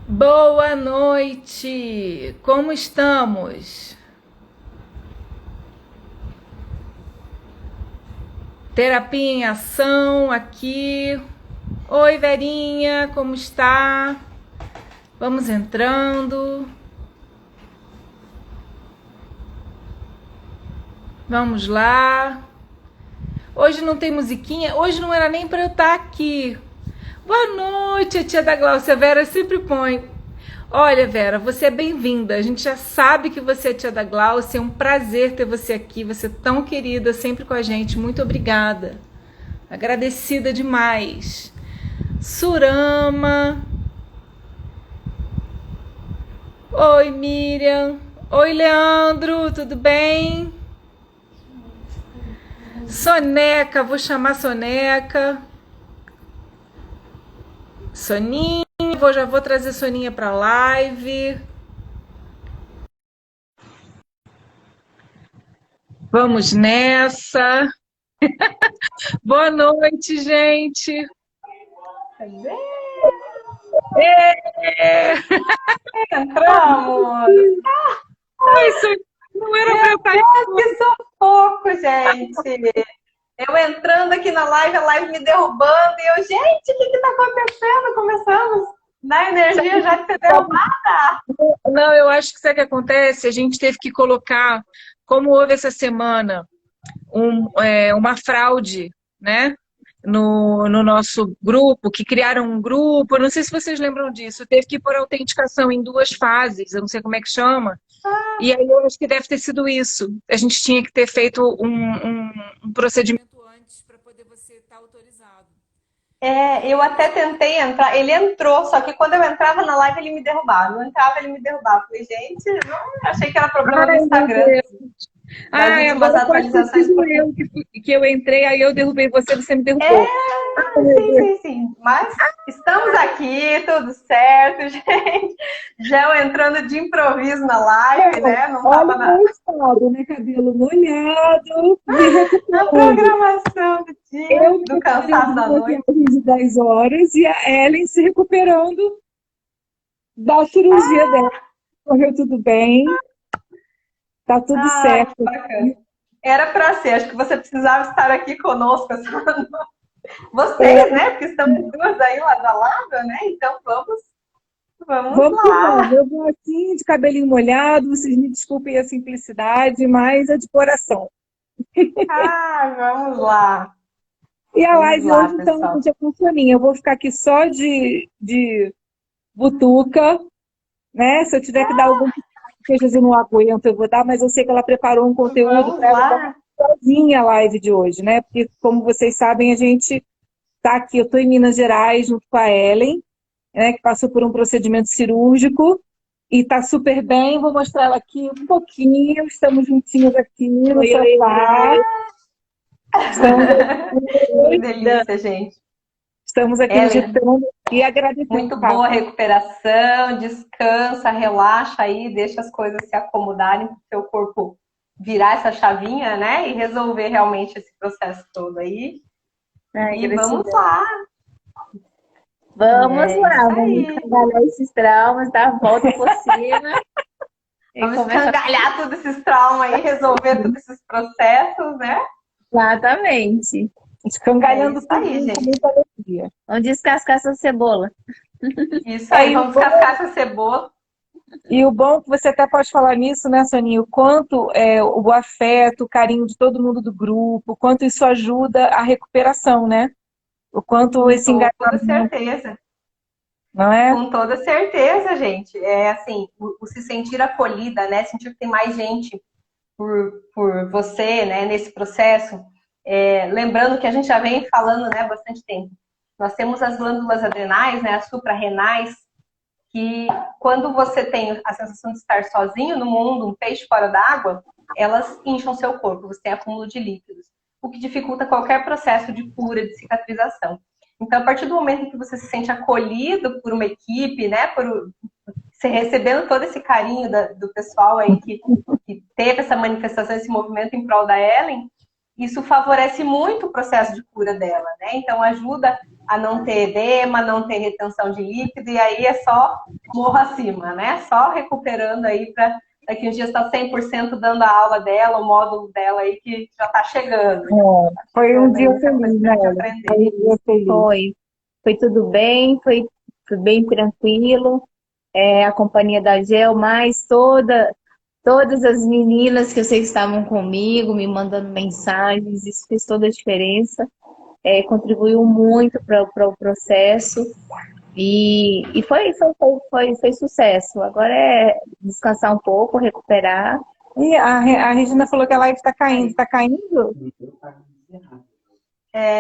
Boa noite! Como estamos? Terapia em ação aqui. Oi, Verinha, como está? Vamos entrando. Vamos lá. Hoje não tem musiquinha. Hoje não era nem para eu estar aqui. Boa noite, a tia da Glaucia. A Vera sempre põe. Olha, Vera, você é bem-vinda. A gente já sabe que você é tia da Glaucia. É um prazer ter você aqui. Você é tão querida, sempre com a gente. Muito obrigada. Agradecida demais. Surama. Oi, Miriam. Oi, Leandro. Tudo bem? Soneca, vou chamar Soneca. Soninha, já vou trazer Soninha para a live. Vamos nessa. Boa noite, gente. É... Entramos! Isso não era para eu estar aqui. Que sufoco, gente! Eu entrando aqui na live, a live me derrubando, e eu, gente, o que está acontecendo? Começamos na energia já de ser derrubada. Não, eu acho que sabe o que acontece? A gente teve que colocar, como houve essa semana, uma fraude, né? No nosso grupo, que criaram um grupo, eu não sei se vocês lembram disso, teve que pôr autenticação em 2 fases, eu não sei como é que chama, e aí eu acho que deve ter sido isso. A gente tinha que ter feito um procedimento antes para poder você estar autorizado. Eu até tentei entrar, ele entrou, só que quando eu entrava na live ele me derrubava, não entrava ele me derrubava. Falei, gente, não, achei que era problema do Instagram. Das últimas atualizações. Que eu entrei, aí eu derrubei você me derrubou. Sim. Mas estamos aqui, tudo certo, gente. Já eu entrando de improviso na live, né? Não tava na... estado, né? Cabelo molhado. Na programação do dia, do cansaço da noite. De 10 horas e a Ellen se recuperando da cirurgia dela. Correu tudo bem. Tá tudo certo. Bacana. Era para ser, acho que você precisava estar aqui conosco essa noite. Vocês, né? Porque estamos duas aí lado a lado, né? Então vamos lá. Eu vou aqui de cabelinho molhado, vocês me desculpem a simplicidade, mas é de coração. Vamos lá. E a live hoje, então, já com soninho. Eu vou ficar aqui só de butuca, né? Se eu tiver que dar algum que eu não aguento, eu vou dar, mas eu sei que ela preparou um conteúdo para ela sozinha a live de hoje, né? Porque, como vocês sabem, a gente está aqui, eu estou em Minas Gerais junto com a Ellen, né, que passou por um procedimento cirúrgico e está super bem. Vou mostrar ela aqui um pouquinho. Estamos juntinhos aqui no sofá. Que delícia, gente. Estamos aqui digitando e agradecendo. Muito boa recuperação, descansa, relaxa aí, deixa as coisas se acomodarem para o seu corpo virar essa chavinha, né? E resolver realmente esse processo todo aí. E vamos lá. Vamos vamos trabalhar esses traumas, dar a volta por cima. Vamos escangalhar todos esses traumas aí, resolver todos esses processos, né? Exatamente. Escangalhando tudo aí, gente. Vamos descascar essa cebola. Isso aí, vamos descascar essa cebola. E o bom que você até pode falar nisso, né, Soninha? O quanto o afeto, o carinho de todo mundo do grupo, o quanto isso ajuda a recuperação, né? O quanto esse engajamento... Com toda certeza. Não é? Com toda certeza, gente. É assim, o se sentir acolhida, né? Sentir que tem mais gente por você, né? Nesse processo. Lembrando que a gente já vem falando, né? Bastante tempo. Nós temos as glândulas adrenais, né? As suprarrenais, que quando você tem a sensação de estar sozinho no mundo, um peixe fora d'água, elas incham seu corpo, você tem acúmulo de líquidos, o que dificulta qualquer processo de cura, de cicatrização. Então, a partir do momento em que você se sente acolhido por uma equipe, né, por você recebendo todo esse carinho do pessoal aí que teve essa manifestação, esse movimento em prol da Ellen, isso favorece muito o processo de cura dela, né? Então, ajuda a não ter edema, não ter retenção de líquido, e aí é só morro acima, né? Só recuperando aí para daqui uns dias estar 100% dando a aula dela, o módulo dela aí que já está chegando. Foi um dia Muita coisa feliz, pra né? gente Ela? aprender. Foi um dia feliz. Foi tudo bem, foi bem tranquilo. A companhia da Gel, mais todas as meninas que eu sei que estavam comigo, me mandando mensagens, isso fez toda a diferença. Contribuiu muito para o processo e foi sucesso. Agora é descansar um pouco, recuperar. E a Regina falou que a live está caindo. Está caindo?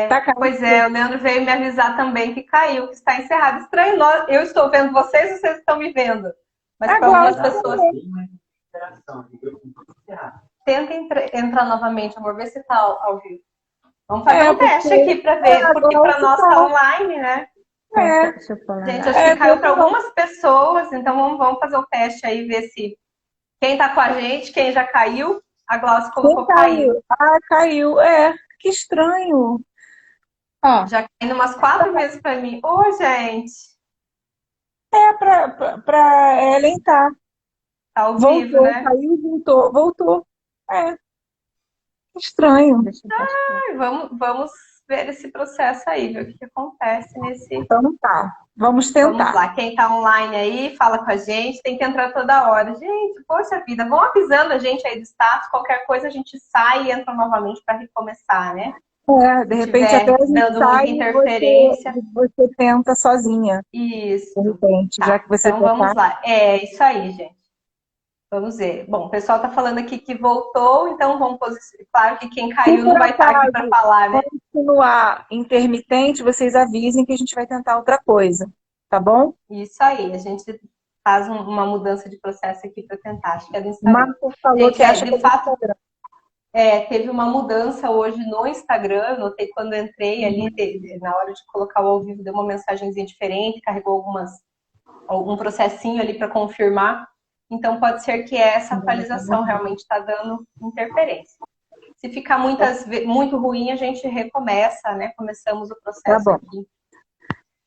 Tá caindo. Pois é, o Leandro veio me avisar também que caiu, que está encerrado. Estranho, eu estou vendo vocês, vocês estão me vendo. Mas para algumas pessoas... Tenta entrar novamente, amor, ver se está ao vivo. Vamos fazer um teste aqui para ver, porque para nós está online, né? Gente, acho que caiu para algumas pessoas, então vamos fazer o teste aí, ver se quem está com a gente, quem já caiu. A Glaucia colocou caiu. Ah, caiu. Que estranho. Já caiu umas 4 vezes para mim. Ô, gente. Para Ellen tá. Tá ao vivo, né? Caiu, voltou. Estranho. Vamos ver esse processo aí, ver o que acontece nesse... Então tá, vamos tentar. Vamos lá, quem tá online aí, fala com a gente, tem que entrar toda hora. Gente, poxa vida, vão avisando a gente aí do status, qualquer coisa a gente sai e entra novamente para recomeçar, né? De repente até a gente dando sai interferência. Você tenta sozinha. Isso. De repente, já que você então vamos lá. Isso aí, gente. Vamos ver. Bom, o pessoal tá falando aqui que voltou, então vamos posicionar. Claro que quem caiu não vai estar aqui para falar, né? Continuar intermitente, vocês avisem que a gente vai tentar outra coisa, tá bom? Isso aí, a gente faz uma mudança de processo aqui para tentar. Acho que é do Instagram. Marcos falou gente, que acha de fato, teve uma mudança hoje no Instagram. Eu notei quando eu entrei ali, na hora de colocar o ao vivo, deu uma mensagenzinha diferente, carregou algum processinho ali para confirmar. Então, pode ser que essa atualização realmente está dando interferência. Se ficar muito ruim, a gente recomeça, né? Começamos o processo aqui.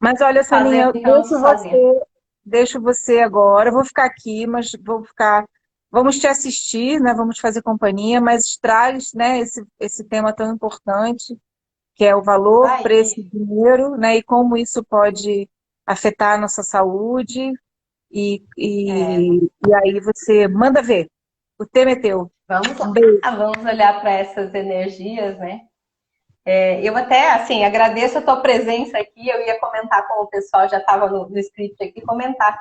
Mas olha, Saninha, eu deixo você agora. Eu vou ficar aqui, mas vamos te assistir, né? Vamos fazer companhia, mas traz, né, esse tema tão importante, que é o valor, preço e dinheiro, né? E como isso pode afetar a nossa saúde. E aí você manda ver. O tema é teu. Vamos olhar para essas energias, né? Eu até, assim, agradeço a tua presença aqui. Eu ia comentar com o pessoal, já estava no script aqui, comentar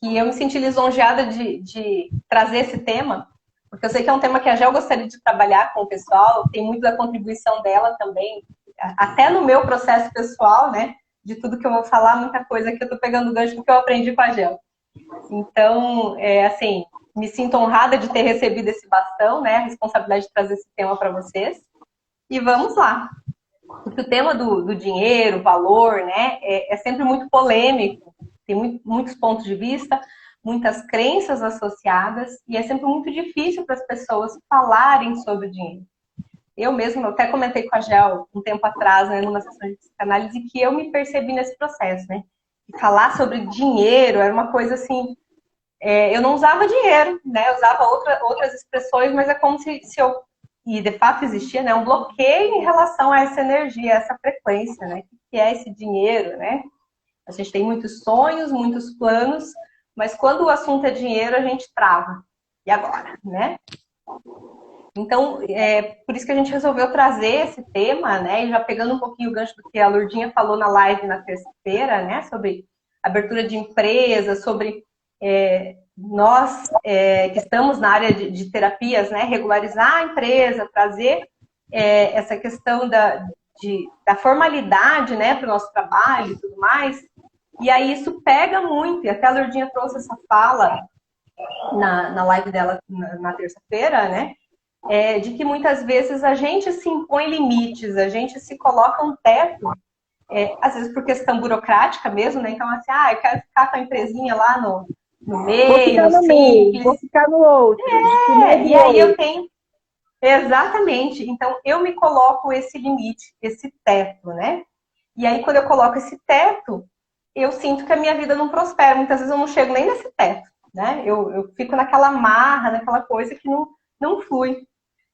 que eu me senti lisonjeada de trazer esse tema, porque eu sei que é um tema que a Gel gostaria de trabalhar com o pessoal, tem muito da contribuição dela também, até no meu processo pessoal, né? De tudo que eu vou falar, muita coisa que eu estou pegando gancho do que eu aprendi com a Gel. Então, assim, me sinto honrada de ter recebido esse bastão, né? A responsabilidade de trazer esse tema para vocês. E vamos lá. Porque o tema do dinheiro, valor, né? É sempre muito polêmico. Tem muitos pontos de vista, muitas crenças associadas. E é sempre muito difícil para as pessoas falarem sobre o dinheiro. Eu mesma, eu até comentei com a Gel um tempo atrás, né? Numa sessão de psicanálise, que eu me percebi nesse processo, né? Falar sobre dinheiro era uma coisa assim, eu não usava dinheiro, né? Eu usava outras expressões, mas é como se eu, e de fato existia, né, um bloqueio em relação a essa energia, a essa frequência, né? O que é esse dinheiro, né? A gente tem muitos sonhos, muitos planos, mas quando o assunto é dinheiro, a gente trava. E agora, né? Então, por isso que a gente resolveu trazer esse tema, né? E já pegando um pouquinho o gancho do que a Lourdinha falou na live na terça-feira, né? Sobre abertura de empresa, sobre nós que estamos na área de terapias, né? Regularizar a empresa, trazer essa questão da formalidade, né? Para o nosso trabalho e tudo mais. E aí isso pega muito, e até a Lourdinha trouxe essa fala na live dela na terça-feira, né? De que muitas vezes a gente se impõe limites, a gente se coloca um teto, às vezes por questão burocrática mesmo, né? Então, assim, eu quero ficar com a empresinha lá no meio, no simples. Vou ficar no outro. E aí eu tenho... Exatamente. Então, eu me coloco esse limite, esse teto, né? E aí, quando eu coloco esse teto, eu sinto que a minha vida não prospera. Muitas vezes eu não chego nem nesse teto, né? Eu fico naquela marra, naquela coisa que não flui.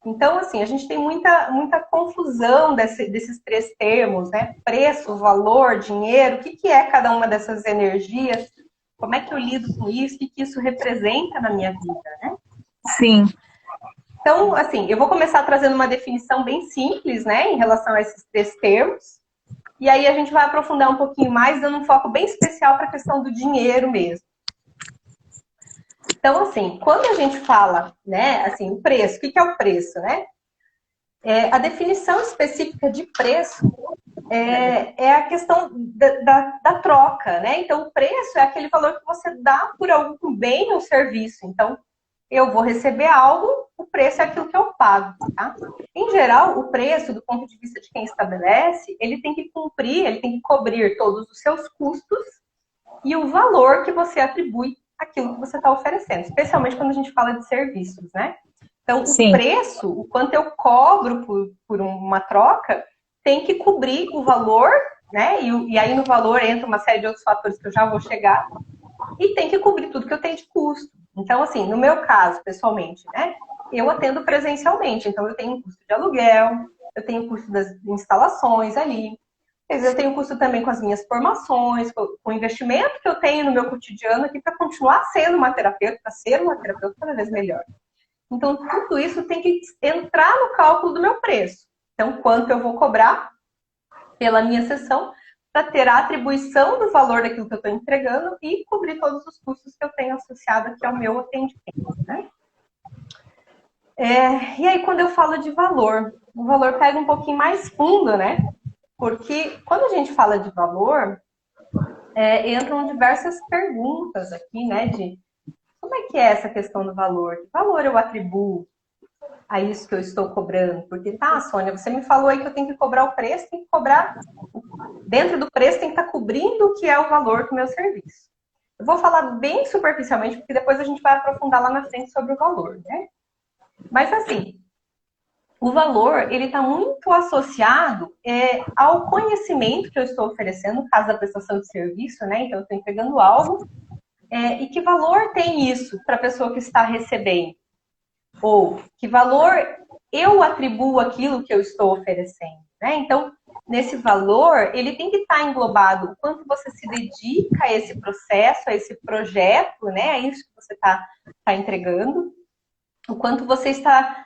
Então, assim, a gente tem muita confusão desses três termos, né? Preço, valor, dinheiro, o que é cada uma dessas energias? Como é que eu lido com isso? O que isso representa na minha vida, né? Sim. Então, assim, eu vou começar trazendo uma definição bem simples, né, em relação a esses três termos. E aí a gente vai aprofundar um pouquinho mais, dando um foco bem especial para a questão do dinheiro mesmo. Então, assim, quando a gente fala, né, assim, o preço, o que é o preço, né? A definição específica de preço é a questão da troca, né? Então, o preço é aquele valor que você dá por algum bem ou serviço. Então, eu vou receber algo, o preço é aquilo que eu pago, tá? Em geral, o preço, do ponto de vista de quem estabelece, ele tem que cumprir, ele tem que cobrir todos os seus custos e o valor que você atribui àquilo que você está oferecendo, especialmente quando a gente fala de serviços, né? Então, Sim. o preço, o quanto eu cobro por uma troca, tem que cobrir o valor, né? E aí no valor entra uma série de outros fatores que eu já vou chegar, e tem que cobrir tudo que eu tenho de custo. Então, assim, no meu caso, pessoalmente, né? Eu atendo presencialmente, então eu tenho um custo de aluguel, eu tenho um custo das instalações ali, eu tenho um custo também com as minhas formações, com o investimento que eu tenho no meu cotidiano aqui para continuar sendo uma terapeuta, para ser uma terapeuta cada vez melhor. Então, tudo isso tem que entrar no cálculo do meu preço. Então, quanto eu vou cobrar pela minha sessão para ter a atribuição do valor daquilo que eu estou entregando e cobrir todos os custos que eu tenho associado aqui ao meu atendimento, né? E aí, quando eu falo de valor, o valor pega um pouquinho mais fundo, né? Porque quando a gente fala de valor, entram diversas perguntas aqui, né? De como é que é essa questão do valor? Que valor eu atribuo a isso que eu estou cobrando? Porque, tá, Sônia, você me falou aí que eu tenho que cobrar o preço, tem que cobrar dentro do preço, tem que estar cobrindo o que é o valor do meu serviço. Eu vou falar bem superficialmente, porque depois a gente vai aprofundar lá na frente sobre o valor, né? Mas, assim, o valor, ele está muito associado ao conhecimento que eu estou oferecendo, no caso da prestação de serviço, né? Então, eu estou entregando algo. E que valor tem isso para a pessoa que está recebendo? Ou que valor eu atribuo aquilo que eu estou oferecendo, né? Então, nesse valor, ele tem que estar englobado o quanto você se dedica a esse processo, a esse projeto, né? A isso que você está entregando, o quanto você está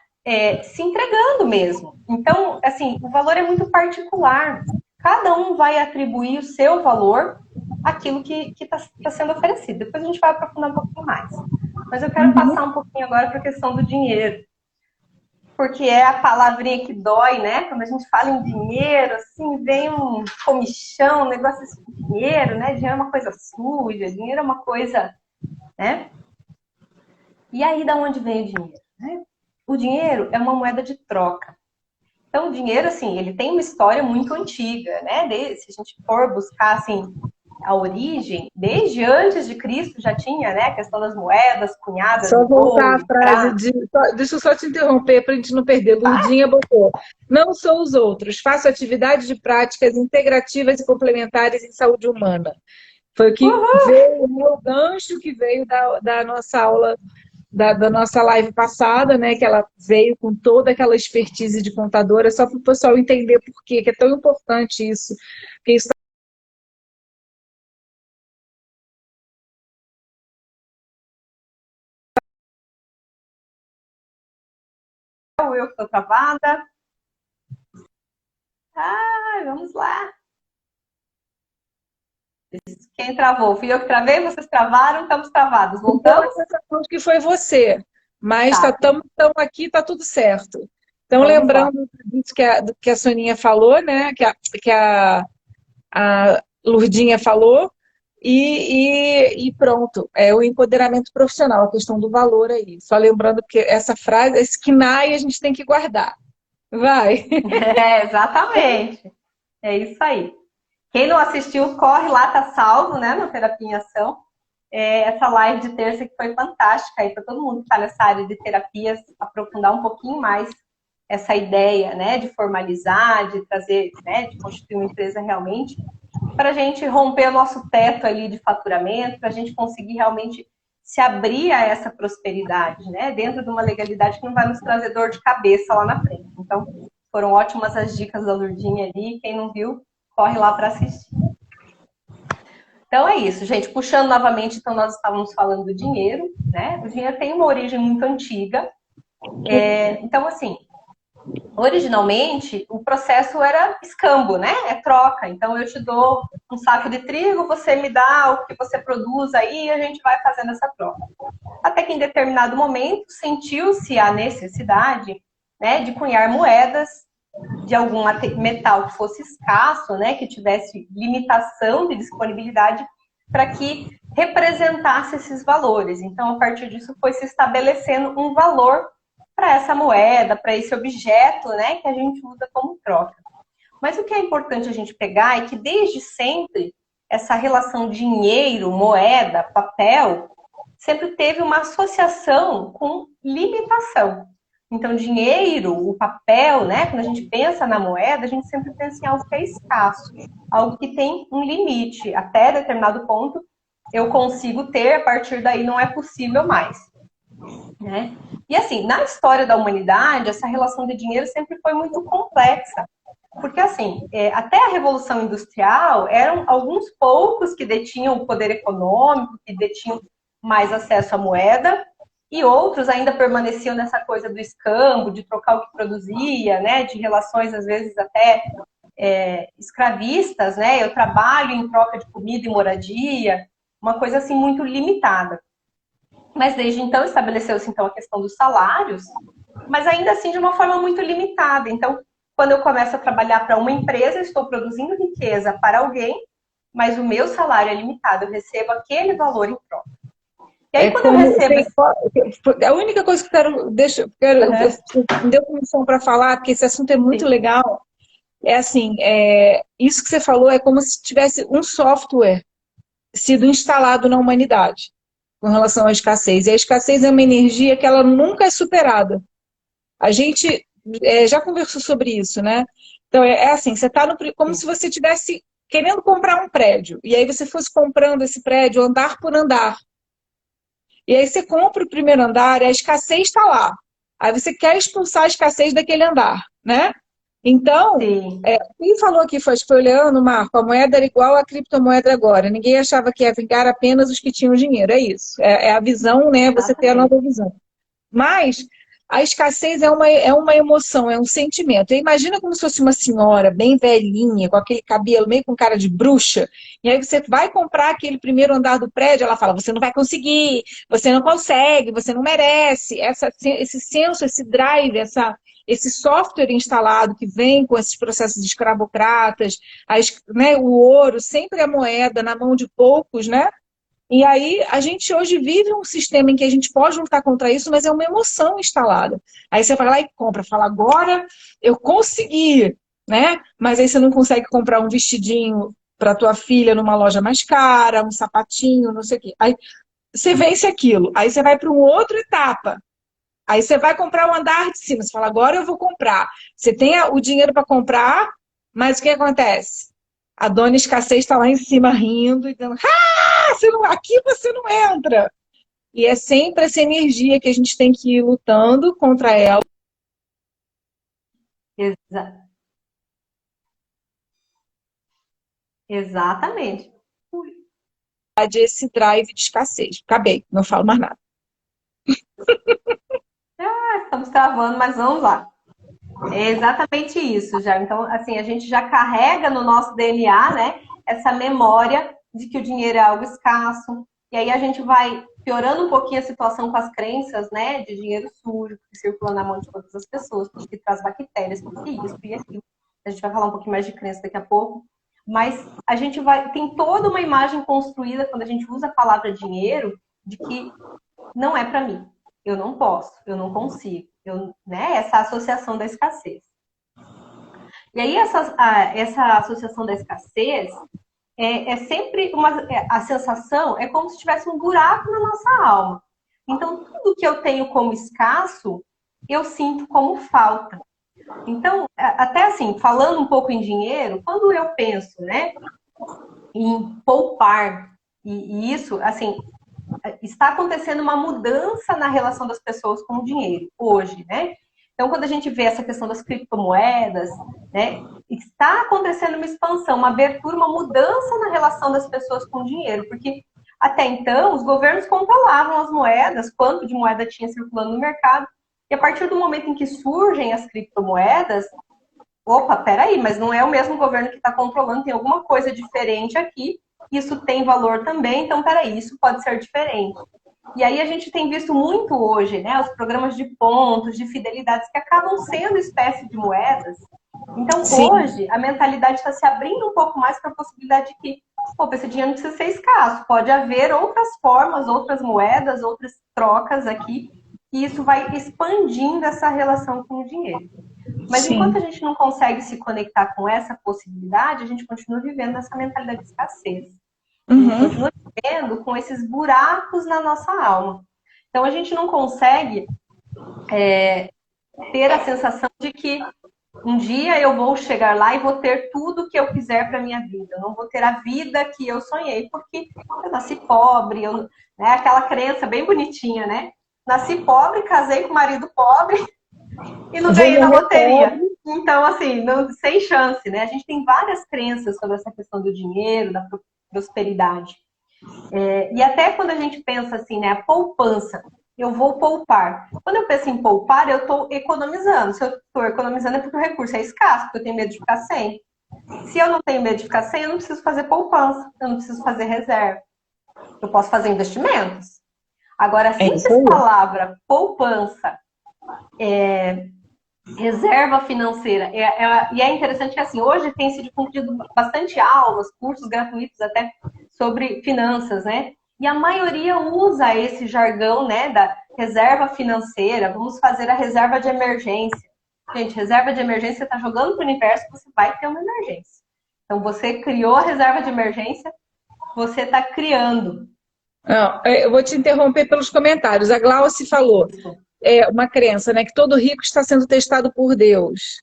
se entregando mesmo. Então, assim, o valor é muito particular. Cada um vai atribuir o seu valor àquilo que está sendo oferecido. Depois a gente vai aprofundar um pouquinho mais. Mas eu quero passar um pouquinho agora para a questão do dinheiro. Porque é a palavrinha que dói, né? Quando a gente fala em dinheiro, assim, vem um comichão, um negócio de dinheiro, né? Dinheiro é uma coisa suja, dinheiro é uma coisa, né? E aí, da onde vem o dinheiro? Né? O dinheiro é uma moeda de troca. Então, o dinheiro, assim, ele tem uma história muito antiga, né? Se a gente for buscar, assim, a origem, desde antes de Cristo já tinha, né? A questão das moedas, cunhadas, Só voltar à ouro, frase prata. de. Deixa eu só te interromper para a gente não perder. Lourdinha botou. Não sou os outros. Faço atividades de práticas integrativas e complementares em saúde humana. Foi o que veio, o gancho que veio da nossa aula, da nossa live passada, né? Que ela veio com toda aquela expertise de contadora, só para o pessoal entender por quê, que é tão importante isso. Porque isso Eu que estou travada. Vamos lá. Quem travou? Fui eu que travei, vocês travaram, estamos travados. Voltamos? então, que foi você, mas Tá. estamos aqui, está tudo certo. Então, Vamos lá. lembrando disso que a Soninha falou, né? Que a Lurdinha falou, e pronto, é o empoderamento profissional, a questão do valor aí. Só lembrando que essa frase, esse KNAI a gente tem que guardar. Vai. Exatamente. É isso aí. Quem não assistiu, corre lá, tá salvo, né, no Terapia em Ação. Essa live de terça que foi fantástica aí para todo mundo que está nessa área de terapias aprofundar um pouquinho mais essa ideia, né, de formalizar, de trazer, né, de constituir uma empresa realmente, para a gente romper o nosso teto ali de faturamento, para a gente conseguir realmente se abrir a essa prosperidade, né, dentro de uma legalidade que não vai nos trazer dor de cabeça lá na frente. Então, foram ótimas as dicas da Lurdinha ali, quem não viu, corre lá para assistir. Então é isso, gente. Puxando novamente, então nós estávamos falando do dinheiro, né? O dinheiro tem uma origem muito antiga. Então, assim, originalmente, o processo era escambo, né? É troca. Então, eu te dou um saco de trigo, você me dá o que você produz aí e a gente vai fazendo essa troca. Até que em determinado momento sentiu-se a necessidade, né, de cunhar moedas de algum metal que fosse escasso, né, que tivesse limitação de disponibilidade para que representasse esses valores. Então, a partir disso, foi se estabelecendo um valor para essa moeda, para esse objeto, né, que a gente usa como troca. Mas o que é importante a gente pegar é que desde sempre essa relação dinheiro, moeda, papel, sempre teve uma associação com limitação. Então, dinheiro, o papel, né, quando a gente pensa na moeda, a gente sempre pensa em algo que é escasso, algo que tem um limite. Até determinado ponto eu consigo ter, a partir daí não é possível mais, né? E assim, na história da humanidade, essa relação de dinheiro sempre foi muito complexa. Porque assim, até a Revolução Industrial, eram alguns poucos que detinham o poder econômico, que detinham mais acesso à moeda, e outros ainda permaneciam nessa coisa do escambo, de trocar o que produzia, né, de relações às vezes até escravistas, né, eu trabalho em troca de comida e moradia, uma coisa assim muito limitada. Mas desde então estabeleceu-se então a questão dos salários, mas ainda assim de uma forma muito limitada. Então, quando eu começo a trabalhar para uma empresa, eu estou produzindo riqueza para alguém, mas o meu salário é limitado, eu recebo aquele valor em troca. E aí, quando eu recebo... A única coisa que eu quero... me deu permissão para falar, porque esse assunto é muito legal, é assim, isso que você falou é como se tivesse um software sido instalado na humanidade com relação à escassez. E a escassez é uma energia que ela nunca é superada. A gente já conversou sobre isso, né? Então, assim, você está como se você estivesse querendo comprar um prédio, e aí você fosse comprando esse prédio andar por andar. E aí você compra o primeiro andar e a escassez está lá. Aí você quer expulsar a escassez daquele andar, né? Então, quem falou aqui foi o Leandro, Marco, a moeda era igual à criptomoeda agora. Ninguém achava que ia vingar apenas os que tinham dinheiro. É isso. É a visão, né? Você ter a nova visão. Mas a escassez é uma emoção, é um sentimento. Imagina como se fosse uma senhora bem velhinha, com aquele cabelo meio com cara de bruxa, e aí você vai comprar aquele primeiro andar do prédio, ela fala, você não vai conseguir, você não consegue, você não merece. Esse senso, esse drive, esse software instalado que vem com esses processos escravocratas, né, o ouro, sempre a moeda na mão de poucos, né? E aí, a gente hoje vive um sistema em que a gente pode lutar contra isso, mas é uma emoção instalada. Aí você vai lá e compra, fala, agora eu consegui, né? Mas aí você não consegue comprar um vestidinho para tua filha numa loja mais cara, um sapatinho, não sei o quê. Aí você vence aquilo. Aí você vai para uma outra etapa. Aí você vai comprar o andar de cima. Você fala, agora eu vou comprar. Você tem o dinheiro para comprar, mas o que acontece? A dona escassez está lá em cima rindo e dizendo, aqui você não entra. E é sempre essa energia que a gente tem que ir lutando contra ela. Exatamente. Esse drive de escassez. Acabei, não falo mais nada. Estamos travando, mas vamos lá. É exatamente isso, já. Então, assim, a gente já carrega no nosso DNA, né, essa memória de que o dinheiro é algo escasso. E aí a gente vai piorando um pouquinho a situação com as crenças, né, de dinheiro sujo, que circula na mão de todas as pessoas, porque traz bactérias, porque isso e aquilo. A gente vai falar um pouquinho mais de crença daqui a pouco. Mas a gente tem toda uma imagem construída quando a gente usa a palavra dinheiro de que não é para mim. Eu não posso, eu não consigo. Né, essa associação da escassez. E aí essa associação da escassez é sempre a sensação é como se tivesse um buraco na nossa alma. Então, tudo que eu tenho como escasso, eu sinto como falta. Então, até assim, falando um pouco em dinheiro, quando eu penso, né, em poupar, e isso, assim, está acontecendo uma mudança na relação das pessoas com o dinheiro hoje, né? Então, quando a gente vê essa questão das criptomoedas, né, está acontecendo uma expansão, uma abertura, uma mudança na relação das pessoas com o dinheiro, porque até então os governos controlavam as moedas, quanto de moeda tinha circulando no mercado, e a partir do momento em que surgem as criptomoedas, opa, peraí, mas não é o mesmo governo que está controlando, tem alguma coisa diferente aqui, isso tem valor também, então peraí, isso pode ser diferente. E aí a gente tem visto muito hoje, né, os programas de pontos, de fidelidades, que acabam sendo espécie de moedas. Então, Sim. hoje, a mentalidade está se abrindo um pouco mais para a possibilidade de que, pô, esse dinheiro não precisa ser escasso, pode haver outras formas, outras moedas, outras trocas aqui, e isso vai expandindo essa relação com o dinheiro. Mas Sim. enquanto a gente não consegue se conectar com essa possibilidade, a gente continua vivendo essa mentalidade de escassez. A gente continua vivendo com esses buracos na nossa alma. Então, a gente não consegue ter a sensação de que um dia eu vou chegar lá e vou ter tudo que eu quiser para minha vida. Eu não vou ter a vida que eu sonhei, porque eu nasci pobre, né, aquela crença bem bonitinha, né? Nasci pobre, casei com um marido pobre e não ganhei na loteria. Então, assim, sem chance, né? A gente tem várias crenças sobre essa questão do dinheiro, da prosperidade. E até quando a gente pensa assim, né, a poupança, eu vou poupar. Quando eu penso em poupar, eu estou economizando. Se eu estou economizando é porque o recurso é escasso, porque eu tenho medo de ficar sem. Se eu não tenho medo de ficar sem, eu não preciso fazer poupança, eu não preciso fazer reserva. Eu posso fazer investimentos. Agora, a simples palavra poupança, reserva financeira, e é interessante que assim, hoje tem sido concluído bastante aulas, cursos gratuitos até sobre finanças, né? E a maioria usa esse jargão, né, da reserva financeira, vamos fazer a reserva de emergência. Gente, reserva de emergência, você está jogando para o universo, você vai ter uma emergência. Então, você criou a reserva de emergência, você está criando. Não, eu vou te interromper pelos comentários. A Glauce falou, uma crença, né, que todo rico está sendo testado por Deus.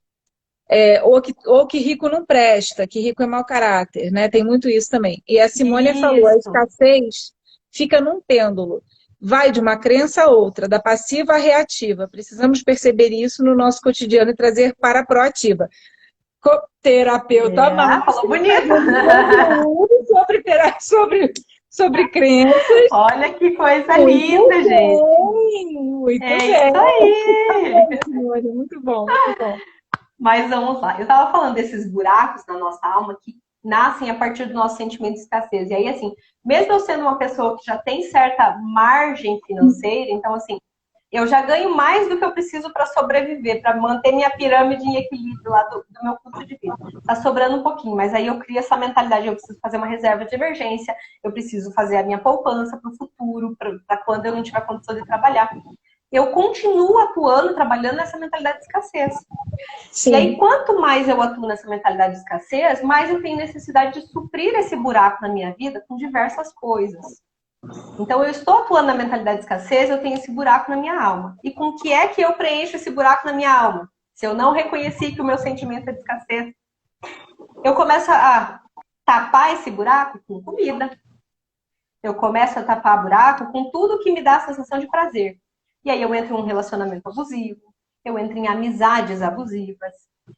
Ou que rico não presta, que rico é mau caráter, né? Tem muito isso também. E a Simone falou, a escassez fica num pêndulo. Vai de uma crença a outra, da passiva à reativa. Precisamos perceber isso no nosso cotidiano e trazer para a proativa. Terapeuta Márcia, falou bonito. sobre crenças. Olha que coisa linda, gente. Muito bem. Isso aí. Muito bom, muito bom. Mas vamos lá. Eu estava falando desses buracos na nossa alma que nascem a partir do nosso sentimento de escassez. E aí, assim, mesmo eu sendo uma pessoa que já tem certa margem financeira, então, assim, eu já ganho mais do que eu preciso para sobreviver, para manter minha pirâmide em equilíbrio lá do meu custo de vida. Tá sobrando um pouquinho, mas aí eu crio essa mentalidade, eu preciso fazer uma reserva de emergência, eu preciso fazer a minha poupança para o futuro, para quando eu não tiver condição de trabalhar. Eu continuo atuando, trabalhando nessa mentalidade de escassez. Sim. E aí, quanto mais eu atuo nessa mentalidade de escassez, mais eu tenho necessidade de suprir esse buraco na minha vida com diversas coisas. Então, eu estou atuando na mentalidade de escassez, eu tenho esse buraco na minha alma. E com o que é que eu preencho esse buraco na minha alma? Se eu não reconheci que o meu sentimento é de escassez, eu começo a tapar esse buraco com comida. Eu começo a tapar buraco com tudo que me dá a sensação de prazer. E aí eu entro em um relacionamento abusivo, eu entro em amizades abusivas.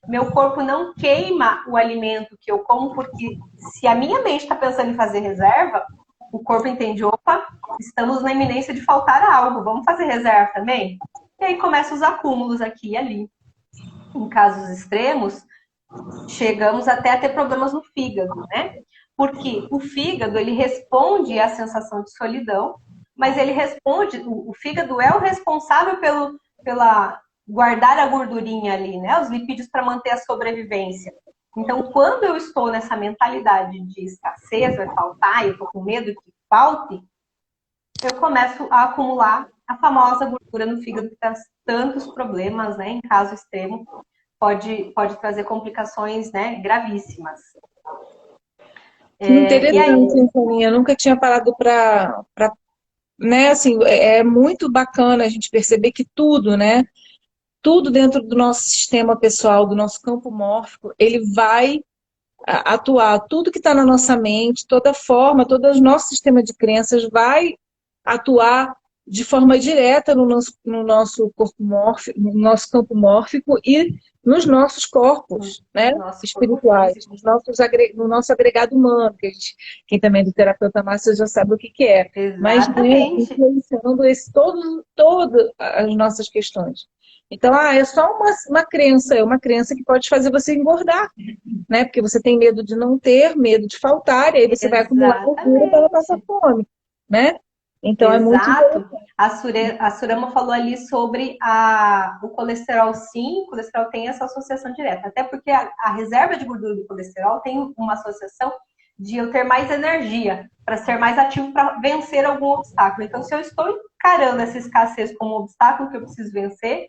Meu corpo não queima o alimento que eu como, porque se a minha mente está pensando em fazer reserva, o corpo entende, opa, estamos na iminência de faltar algo, vamos fazer reserva também? E aí começam os acúmulos aqui e ali. Em casos extremos, chegamos até a ter problemas no fígado, né? Porque o fígado, ele responde à sensação de solidão, mas ele responde, o fígado é o responsável pela guardar a gordurinha ali, né? Os lipídios para manter a sobrevivência. Então, quando eu estou nessa mentalidade de escassez, vai faltar, eu estou com medo que falte, eu começo a acumular a famosa gordura no fígado, que traz tantos problemas, né? Em caso extremo, pode trazer complicações, né, gravíssimas. Interessante, Soninha. Eu nunca tinha parado para né, assim, é muito bacana a gente perceber que tudo, né, tudo dentro do nosso sistema pessoal, do nosso campo mórfico, ele vai atuar, tudo que está na nossa mente, toda forma, todo o nosso sistema de crenças vai atuar de forma direta no nosso corpo mórfico, no nosso campo mórfico e nos nossos corpos, né, espirituais, no nosso agregado humano, que quem também é do terapeuta Márcio já sabe o que é. Mas, né, influenciando todas as nossas questões. Então, é só uma crença, é uma crença que pode fazer você engordar, né? Porque você tem medo de não ter, medo de faltar, e aí você vai acumular gordura para passar fome, né? Então, é muito importante. A Surama falou ali sobre o colesterol, sim, o colesterol tem essa associação direta, até porque a reserva de gordura do colesterol tem uma associação de eu ter mais energia, para ser mais ativo, para vencer algum obstáculo. Então, se eu estou encarando essa escassez como um obstáculo que eu preciso vencer,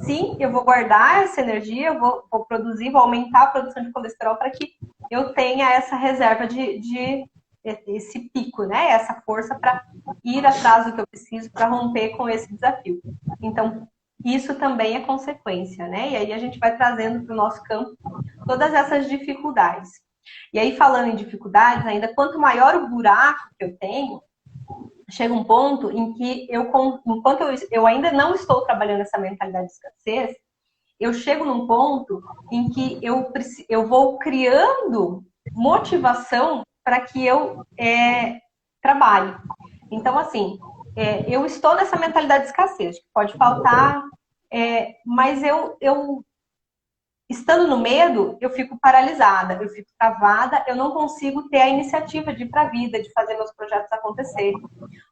sim, eu vou guardar essa energia, eu vou produzir, vou aumentar a produção de colesterol para que eu tenha essa reserva de esse pico, né? Essa força para ir atrás do que eu preciso para romper com esse desafio. Então, isso também é consequência, né? E aí a gente vai trazendo para o nosso campo todas essas dificuldades. E aí, falando em dificuldades, ainda quanto maior o buraco que eu tenho, chega um ponto em que enquanto eu ainda não estou trabalhando essa mentalidade de escassez, eu chego num ponto em que eu vou criando motivação para que eu trabalhe. Então, assim, eu estou nessa mentalidade de escassez, que pode faltar, mas eu estando no medo, eu fico paralisada, eu fico travada, eu não consigo ter a iniciativa de ir para a vida, de fazer meus projetos acontecerem.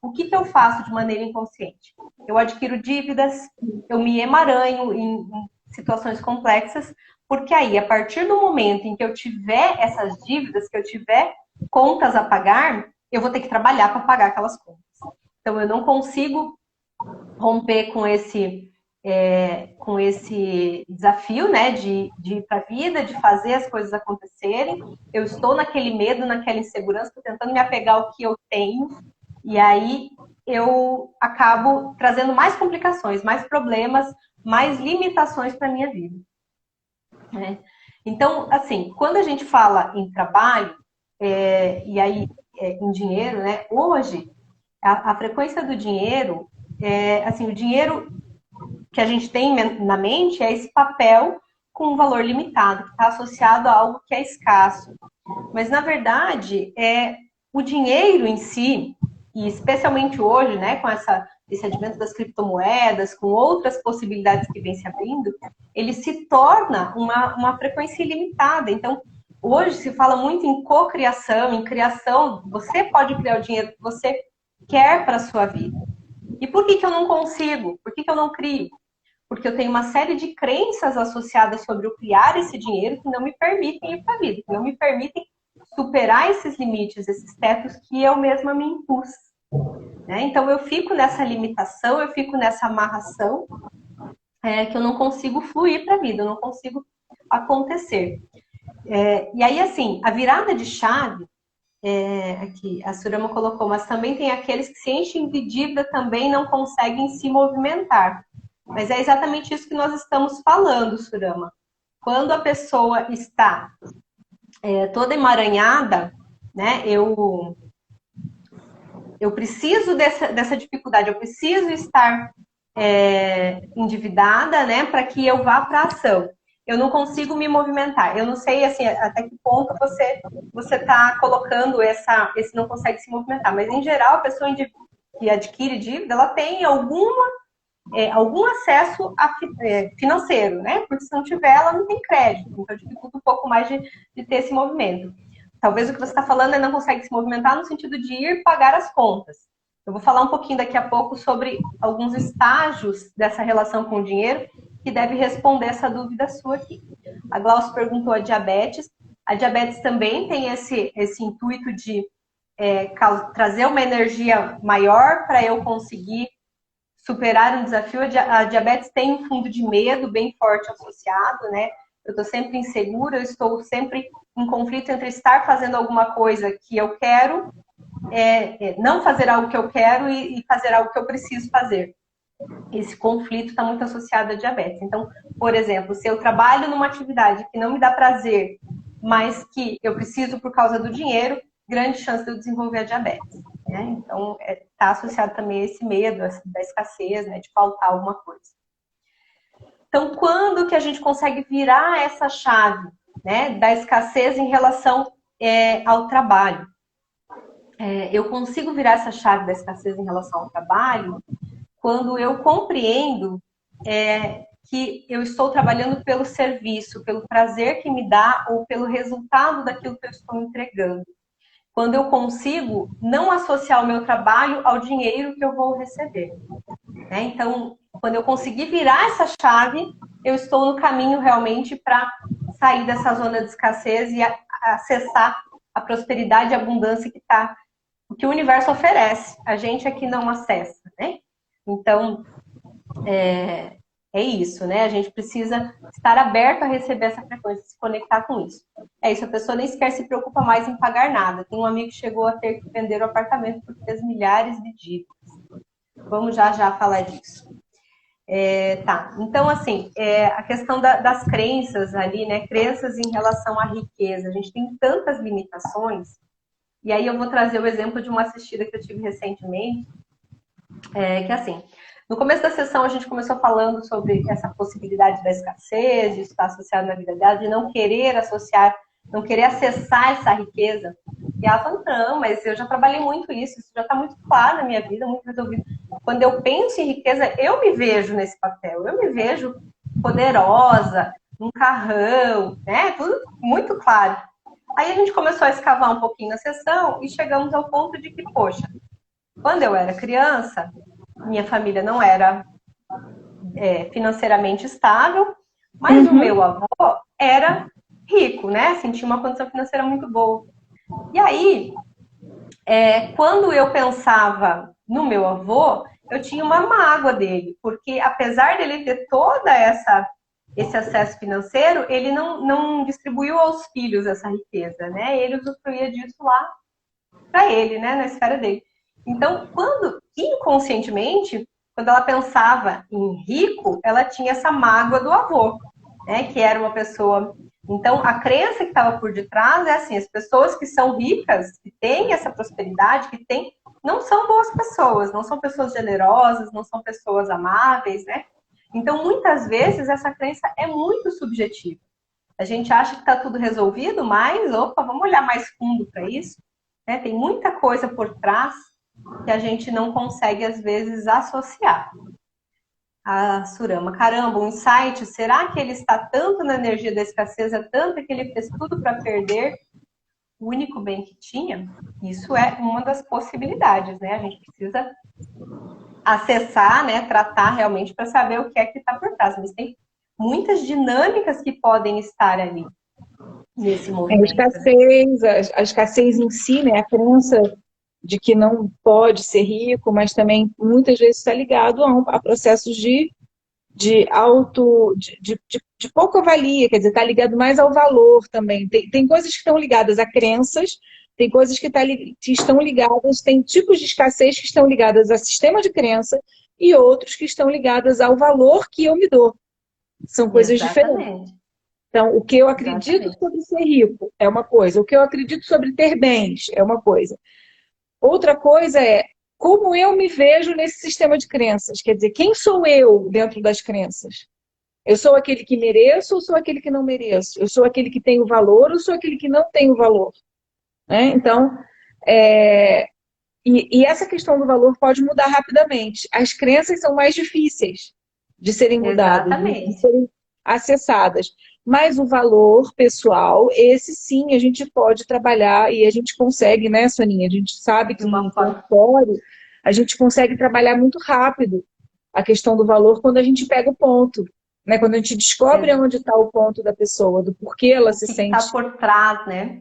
O que eu faço de maneira inconsciente? Eu adquiro dívidas, eu me emaranho em situações complexas, porque aí, a partir do momento em que eu tiver essas dívidas, que eu tiver contas a pagar, eu vou ter que trabalhar para pagar aquelas contas. Então, eu não consigo romper com esse desafio, né, de ir para a vida, de fazer as coisas acontecerem. Eu estou naquele medo, naquela insegurança, estou tentando me apegar ao que eu tenho, e aí eu acabo trazendo mais complicações, mais problemas, mais limitações para a minha vida. Né? Então, assim, quando a gente fala em trabalho, e aí em dinheiro, né, hoje, a frequência do dinheiro, assim, o dinheiro que a gente tem na mente é esse papel com um valor limitado, que está associado a algo que é escasso. Mas, na verdade, o dinheiro em si, e especialmente hoje, né, com esse advento das criptomoedas, com outras possibilidades que vêm se abrindo, ele se torna uma frequência ilimitada. Então, hoje se fala muito em cocriação, em criação. Você pode criar o dinheiro que você quer para a sua vida. E por que eu não consigo? Por que eu não crio? Porque eu tenho uma série de crenças associadas sobre o criar esse dinheiro que não me permitem ir para a vida, que não me permitem superar esses limites, esses tetos que eu mesma me impus. Né? Então eu fico nessa limitação, eu fico nessa amarração, que eu não consigo fluir para a vida, eu não consigo acontecer. E aí, assim, a virada de chave, aqui a Surama colocou, mas também tem aqueles que se enchem de dívida também não conseguem se movimentar. Mas é exatamente isso que nós estamos falando, Surama. Quando a pessoa está toda emaranhada, né, eu preciso dessa dificuldade, eu preciso estar endividada, né, para que eu vá para a ação. Eu não consigo me movimentar. Eu não sei assim, até que ponto você está colocando esse não consegue se movimentar. Mas, em geral, a pessoa que adquire dívida, ela tem algum acesso financeiro, né? Porque se não tiver, ela não tem crédito. Então, dificulta um pouco mais de ter esse movimento. Talvez o que você está falando é não consegue se movimentar no sentido de ir pagar as contas. Eu vou falar um pouquinho daqui a pouco sobre alguns estágios dessa relação com o dinheiro que deve responder essa dúvida sua aqui. A Glaucia perguntou a diabetes. A diabetes também tem esse intuito de trazer uma energia maior para eu conseguir superar um desafio. A diabetes tem um fundo de medo bem forte associado, né? Eu estou sempre insegura, eu estou sempre em conflito entre estar fazendo alguma coisa que eu quero, não fazer algo que eu quero e fazer algo que eu preciso fazer. esse conflito está muito associado à diabetes. Então, por exemplo, se eu trabalho numa atividade que não me dá prazer, mas que eu preciso por causa do dinheiro, grande chance de eu desenvolver a diabetes, né? Então, está associado também a esse medo da escassez, né, de faltar alguma coisa. Então, quando que a gente consegue virar essa chave, né, da escassez em relação ao trabalho? Eu consigo virar essa chave da escassez em relação ao trabalho quando eu compreendo que eu estou trabalhando pelo serviço, pelo prazer que me dá ou pelo resultado daquilo que eu estou entregando. Quando eu consigo não associar o meu trabalho ao dinheiro que eu vou receber, né? Então, quando eu conseguir virar essa chave, eu estou no caminho realmente para sair dessa zona de escassez e acessar a prosperidade e a abundância que o universo oferece. A gente é que não acessa, né? Então, é isso, né? A gente precisa estar aberto a receber essa frequência, se conectar com isso. É isso, a pessoa nem sequer se preocupa mais em pagar nada. Tem um amigo que chegou a ter que vender o apartamento porque fez milhares de dívidas. Vamos já falar disso. Tá, então assim, a questão das crenças ali, né? Crenças em relação à riqueza. A gente tem tantas limitações, e aí eu vou trazer o exemplo de uma assistida que eu tive recentemente, que assim, no começo da sessão a gente começou falando sobre essa possibilidade da escassez, de estar associado na vida dela, de não querer associar, não querer acessar essa riqueza. E ela falou, não, mas eu já trabalhei muito isso já está muito claro na minha vida, muito resolvido. Quando eu penso em riqueza, eu me vejo nesse papel, eu me vejo poderosa, num carrão, né? Tudo muito claro. Aí a gente começou a escavar um pouquinho na sessão e chegamos ao ponto de que, poxa, quando eu era criança, minha família não era financeiramente estável, mas o meu avô era rico, né? Assim, tinha uma condição financeira muito boa. E aí, quando eu pensava no meu avô, eu tinha uma mágoa dele, porque apesar dele ter toda esse acesso financeiro, ele não distribuiu aos filhos essa riqueza, né? Ele usufruía disso lá para ele, né? Na esfera dele. Então, inconscientemente, quando ela pensava em rico, ela tinha essa mágoa do avô, né? Que era uma pessoa... Então, a crença que estava por detrás é assim, as pessoas que são ricas, que têm essa prosperidade, não são boas pessoas, não são pessoas generosas, não são pessoas amáveis, né? Então, muitas vezes, essa crença é muito subjetiva. A gente acha que está tudo resolvido, mas, vamos olhar mais fundo para isso, né? Tem muita coisa por trás que a gente não consegue, às vezes, associar. A Surama, caramba, um insight, será que ele está tanto na energia da escassez, tanto que ele fez tudo para perder o único bem que tinha? Isso é uma das possibilidades, né? A gente precisa acessar, né, tratar realmente para saber o que é que está por trás. Mas tem muitas dinâmicas que podem estar ali nesse movimento. A escassez em si, né, a crença de que não pode ser rico, mas também muitas vezes está ligado a processos de pouca valia, quer dizer, está ligado mais ao valor também. Tem coisas que estão ligadas a crenças, tem coisas que estão ligadas, tem tipos de escassez que estão ligadas a sistema de crença e outros que estão ligadas ao valor que eu me dou. São coisas diferentes. Então, o que eu acredito sobre ser rico é uma coisa, o que eu acredito sobre ter bens é uma coisa. Outra coisa é como eu me vejo nesse sistema de crenças. Quer dizer, quem sou eu dentro das crenças? Eu sou aquele que mereço ou sou aquele que não mereço? Eu sou aquele que tem o valor ou sou aquele que não tem o valor? Né? Então, e essa questão do valor pode mudar rapidamente. As crenças são mais difíceis de serem mudadas, de serem acessadas. Mas o valor pessoal, esse sim a gente pode trabalhar e a gente consegue, né, Soninha? A gente sabe que no consultório a gente consegue trabalhar muito rápido a questão do valor quando a gente pega o ponto, né? Quando a gente descobre onde está o ponto da pessoa, do porquê ela se sente... está por trás, né?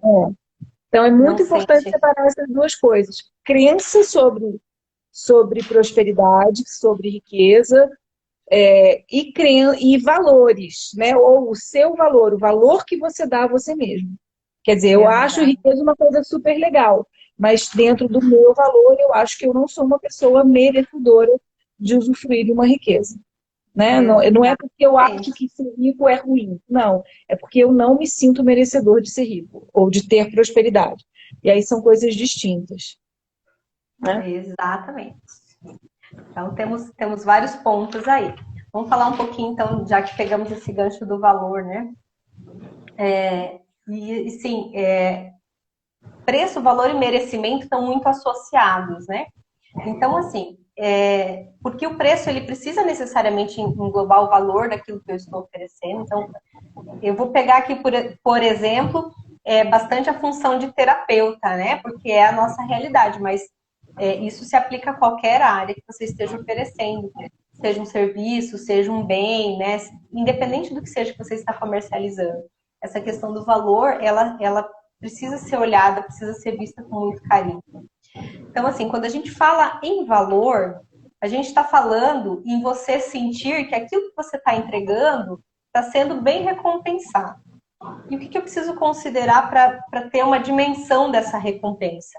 Então é muito importante separar essas duas coisas. Crença sobre prosperidade, sobre riqueza, e valores, né? Ou o seu valor, o valor que você dá a você mesmo. Quer dizer, eu acho riqueza uma coisa super legal, mas dentro do meu valor, eu acho que eu não sou uma pessoa merecedora de usufruir de uma riqueza. Né? Não é porque eu acho que ser rico é ruim. Não, é porque eu não me sinto merecedor de ser rico ou de ter prosperidade. E aí são coisas distintas. Né? Exatamente. Então, temos vários pontos aí. Vamos falar um pouquinho, então, já que pegamos esse gancho do valor, né? Sim, preço, valor e merecimento estão muito associados, né? Então, assim, porque o preço, ele precisa necessariamente englobar o valor daquilo que eu estou oferecendo. Então, eu vou pegar aqui, por exemplo, bastante a função de terapeuta, né? Porque é a nossa realidade, mas isso se aplica a qualquer área que você esteja oferecendo, seja um serviço, seja um bem, né? Independente do que seja que você está comercializando. Essa questão do valor, ela precisa ser olhada, precisa ser vista com muito carinho. Então, assim, quando a gente fala em valor, a gente está falando em você sentir que aquilo que você está entregando está sendo bem recompensado. E o que eu preciso considerar para ter uma dimensão dessa recompensa?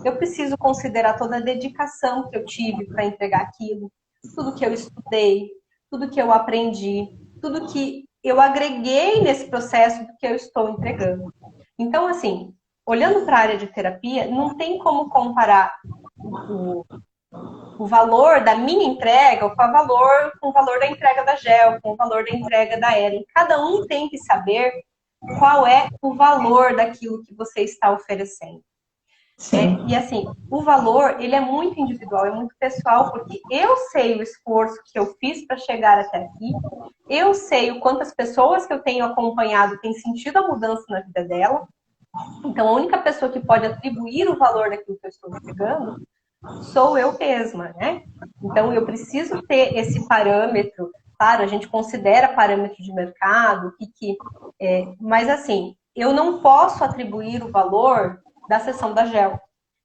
Eu preciso considerar toda a dedicação que eu tive para entregar aquilo, tudo que eu estudei, tudo que eu aprendi, tudo que eu agreguei nesse processo do que eu estou entregando. Então, assim, olhando para a área de terapia, não tem como comparar o valor da minha entrega com o valor da entrega da Gel, com o valor da entrega da Ellen. Cada um tem que saber qual é o valor daquilo que você está oferecendo. E assim, o valor, ele é muito individual, é muito pessoal, porque eu sei o esforço que eu fiz para chegar até aqui, eu sei o quantas pessoas que eu tenho acompanhado têm sentido a mudança na vida dela. Então, a única pessoa que pode atribuir o valor daquilo que eu estou entregando sou eu mesma, né? Então, eu preciso ter esse parâmetro. Claro, a gente considera parâmetro de mercado, mas assim, eu não posso atribuir o valor da sessão da Gel.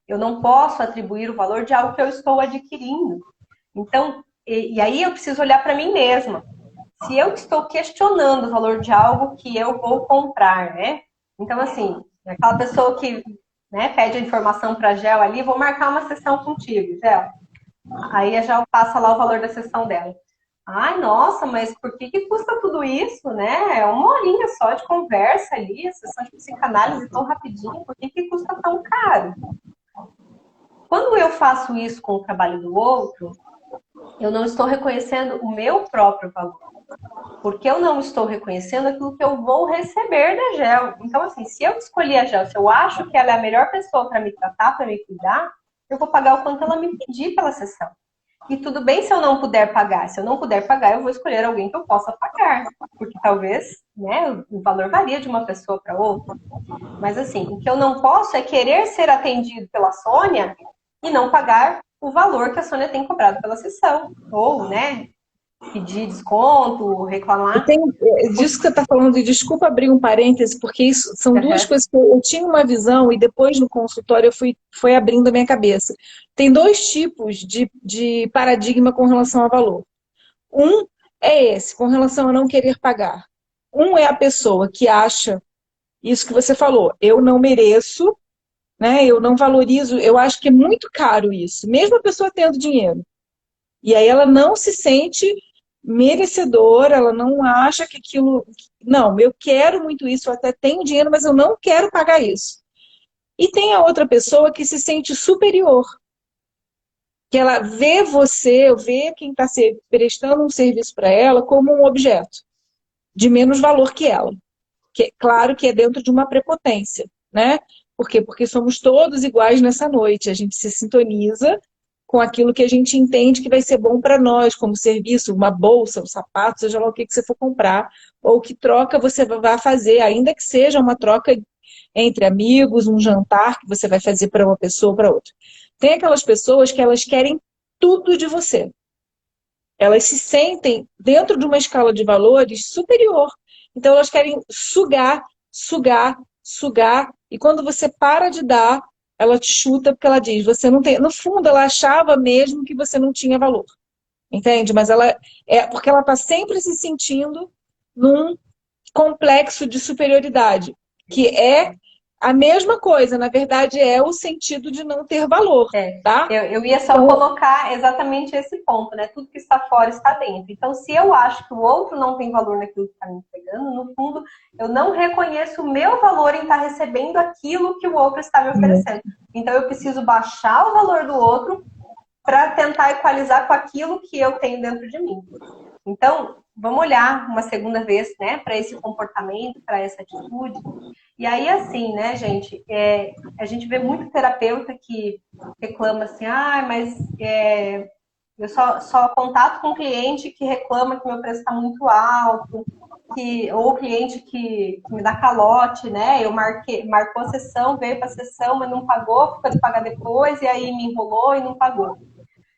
Eu não posso atribuir o valor de algo que eu estou adquirindo. Então, e aí eu preciso olhar para mim mesma. Se eu estou questionando o valor de algo que eu vou comprar, né? Então, assim, aquela pessoa que pede a informação para a Gel ali, vou marcar uma sessão contigo, Gel. Aí a Gel passa lá o valor da sessão dela. Ai, nossa, mas por que custa tudo isso, né? É uma horinha só de conversa ali, a sessão de psicanálise tão rapidinho, por que custa tão caro? Quando eu faço isso com o trabalho do outro, eu não estou reconhecendo o meu próprio valor. Porque eu não estou reconhecendo aquilo que eu vou receber da Gel. Então, assim, se eu escolhi a Gel, se eu acho que ela é a melhor pessoa para me tratar, para me cuidar, eu vou pagar o quanto ela me pedir pela sessão. E tudo bem se eu não puder pagar. Se eu não puder pagar, eu vou escolher alguém que eu possa pagar. Porque talvez, o valor varia de uma pessoa para outra. Mas assim, o que eu não posso é querer ser atendido pela Sônia e não pagar o valor que a Sônia tem cobrado pela sessão. Ou, pedir desconto, reclamar. Disso que você está falando, e desculpa abrir um parêntese, porque isso são duas coisas que eu tinha uma visão e depois no consultório foi abrindo a minha cabeça. Tem dois tipos de paradigma com relação ao valor. Um é esse, com relação a não querer pagar. Um é a pessoa que acha isso que você falou, eu não mereço, né? Eu não valorizo, eu acho que é muito caro isso, mesmo a pessoa tendo dinheiro. E aí ela não se sente merecedora, ela não acha que aquilo... Não, eu quero muito isso, eu até tenho dinheiro, mas eu não quero pagar isso. E tem a outra pessoa que se sente superior, que ela vê você, vê quem está prestando um serviço para ela como um objeto de menos valor que ela. Claro que é dentro de uma prepotência, né? Por quê? Porque somos todos iguais nessa noite, a gente se sintoniza com aquilo que a gente entende que vai ser bom para nós, como serviço, uma bolsa, um sapato, seja lá o que você for comprar, ou que troca você vai fazer, ainda que seja uma troca entre amigos, um jantar que você vai fazer para uma pessoa ou para outra. Tem aquelas pessoas que elas querem tudo de você. Elas se sentem dentro de uma escala de valores superior. Então elas querem sugar, sugar, sugar, e quando você para de dar, ela te chuta porque ela diz, você não tem... No fundo, ela achava mesmo que você não tinha valor. Entende? Mas porque ela está sempre se sentindo num complexo de superioridade, que é A mesma coisa, na verdade, é o sentido de não ter valor, tá? Eu ia só colocar exatamente esse ponto, né? Tudo que está fora está dentro. Então, se eu acho que o outro não tem valor naquilo que está me entregando, no fundo, eu não reconheço o meu valor em estar recebendo aquilo que o outro está me oferecendo. Então, eu preciso baixar o valor do outro para tentar equalizar com aquilo que eu tenho dentro de mim. Então, vamos olhar uma segunda vez, né, para esse comportamento, para essa atitude. E aí, assim, né, gente, a gente vê muito terapeuta que reclama assim, mas eu só contato com cliente que reclama que meu preço está muito alto, ou cliente que me dá calote, né? Marcou a sessão, veio para a sessão, mas não pagou, ficou de pagar depois, e aí me enrolou e não pagou.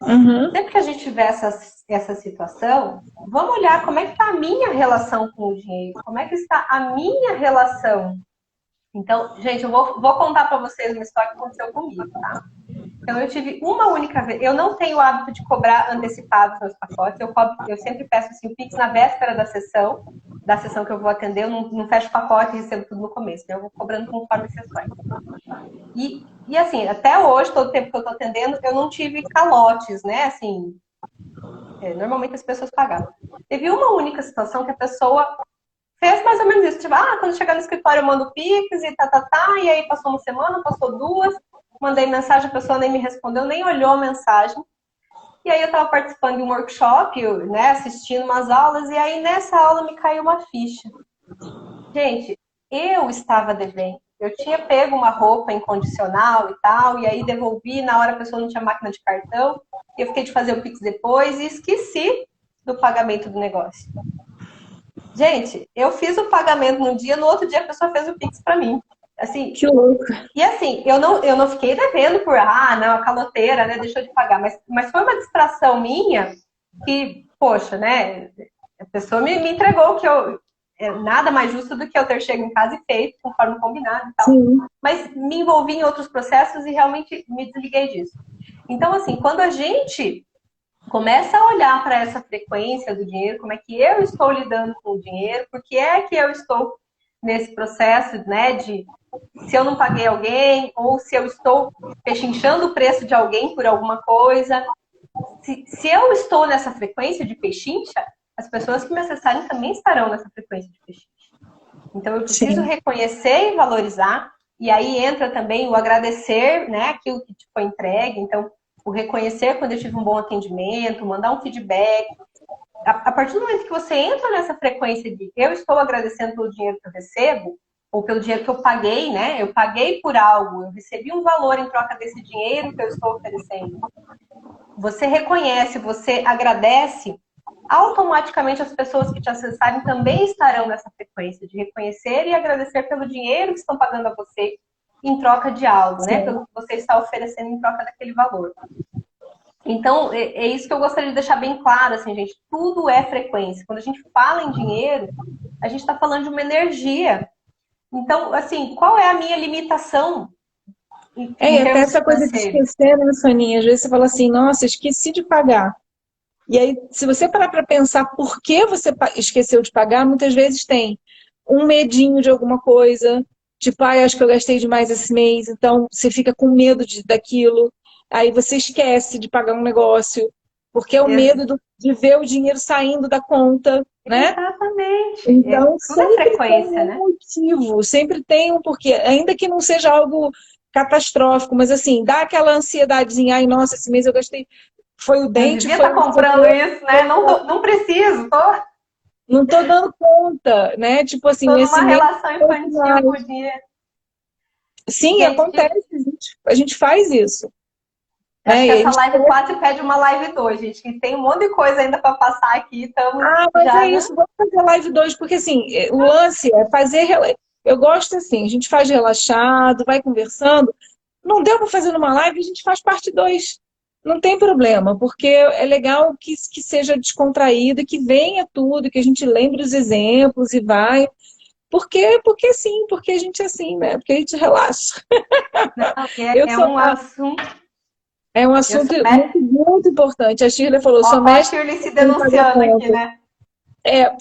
Sempre que a gente tiver essa situação, vamos olhar como é que está a minha relação com o dinheiro, como é que está a minha relação. Então, gente, eu vou contar para vocês uma história que aconteceu comigo, tá? Então, eu tive uma única vez. Eu não tenho o hábito de cobrar antecipado os meus pacotes. Eu sempre peço assim, o Pix na véspera da sessão que eu vou atender. Eu não fecho pacote e recebo tudo no começo, né? Eu vou cobrando conforme as sessões. E assim, até hoje, todo o tempo que eu tô atendendo, eu não tive calotes, né? Assim, normalmente as pessoas pagavam. Teve uma única situação que a pessoa fez mais ou menos isso. Tipo, quando chegar no escritório eu mando o Pix e e aí passou uma semana, passou duas, mandei mensagem, a pessoa nem me respondeu, nem olhou a mensagem. E aí eu estava participando de um workshop, né, assistindo umas aulas, e aí nessa aula me caiu uma ficha. Gente, eu estava devendo. Eu tinha pego uma roupa incondicional e tal, e aí devolvi, na hora a pessoa não tinha máquina de cartão, eu fiquei de fazer o Pix depois e esqueci do pagamento do negócio. Gente, eu fiz o pagamento num dia, no outro dia a pessoa fez o Pix para mim. Assim, que louco. E assim, eu não fiquei devendo por, não, a caloteira, né, deixou de pagar. Mas foi uma distração minha que, poxa, né, a pessoa me entregou que nada mais justo do que eu ter chegado em casa e feito, conforme combinado e tal. Sim. Mas me envolvi em outros processos e realmente me desliguei disso. Então, assim, quando a gente começa a olhar para essa frequência do dinheiro, como é que eu estou lidando com o dinheiro, por que é que eu estou nesse processo, né, de se eu não paguei alguém, ou se eu estou pechinchando o preço de alguém por alguma coisa. Se eu estou nessa frequência de pechincha, as pessoas que me acessarem também estarão nessa frequência de pechincha. Então, eu preciso reconhecer e valorizar, e aí entra também o agradecer, né, aquilo que te foi entregue. Então, o reconhecer quando eu tive um bom atendimento, mandar um feedback. A partir do momento que você entra nessa frequência de eu estou agradecendo pelo dinheiro que eu recebo, ou pelo dinheiro que eu paguei, né? Eu paguei por algo, eu recebi um valor em troca desse dinheiro que eu estou oferecendo. Você reconhece, você agradece, automaticamente as pessoas que te acessarem também estarão nessa frequência de reconhecer e agradecer pelo dinheiro que estão pagando a você em troca de algo, né? Pelo que você está oferecendo em troca daquele valor. Então, é isso que eu gostaria de deixar bem claro, assim, gente. Tudo é frequência. Quando a gente fala em dinheiro, a gente está falando de uma energia. Então, assim, qual é a minha limitação? Até essa coisa de esquecer, né, Soninha? Às vezes você fala assim, nossa, esqueci de pagar. E aí, se você parar para pensar por que você esqueceu de pagar, muitas vezes tem um medinho de alguma coisa, tipo, acho que eu gastei demais esse mês, então você fica com medo daquilo, aí você esquece de pagar um negócio, porque é o medo de ver o dinheiro saindo da conta, né? Exatamente. Então, tudo é frequência, né? Motivo, sempre tem um porquê, ainda que não seja algo catastrófico, mas assim, dá aquela ansiedadezinha, ai, nossa, esse mês eu gastei, foi o dente, devia estar comprando isso, né? Não preciso, não tô dando conta, né? Tipo assim, tô nesse numa mês, relação infantil com o dinheiro. Sim, gente, acontece, a gente faz isso. Acho que essa live quase pede uma live 2, gente, que tem um monte de coisa ainda para passar aqui. Mas já, isso, vamos fazer live 2, porque assim, o lance é fazer. Eu gosto assim, a gente faz relaxado, vai conversando. Não deu para fazer numa live, a gente faz parte 2. Não tem problema, porque é legal que seja descontraído, que venha tudo, que a gente lembre os exemplos e vai. Porque sim, porque a gente é assim, né? Porque a gente relaxa. Não, assunto. É um assunto muito importante. A Shirley falou, sou mestre. A Shirley se denunciando aqui, né?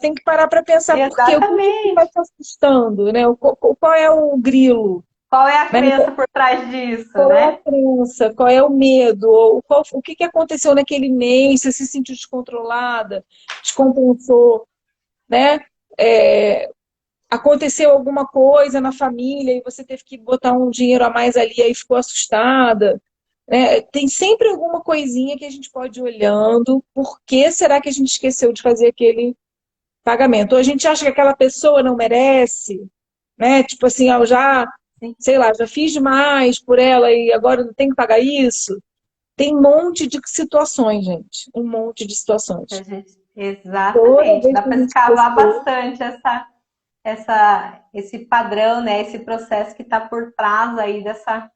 Tem que parar para pensar por que está te assustando, né? Qual é o grilo? Qual é a Mas crença por trás disso, qual é a né? crença? Qual é o medo? Ou o que que aconteceu naquele mês? Você se sentiu descontrolada? Descompensou, né? É, aconteceu alguma coisa na família e você teve que botar um dinheiro a mais ali, aí ficou assustada, né? Tem sempre alguma coisinha que a gente pode ir olhando. Por que será que a gente esqueceu de fazer aquele pagamento? Ou a gente acha que aquela pessoa não merece, né? Tipo assim, ah, eu já, Sim, sei lá, já fiz demais por ela e agora eu não tenho que pagar isso. Tem um monte de situações, gente. Um monte de situações. Toda exatamente. vez Dá que a para gente escavar esqueceu, bastante esse padrão, né? Esse processo que está por trás aí dessa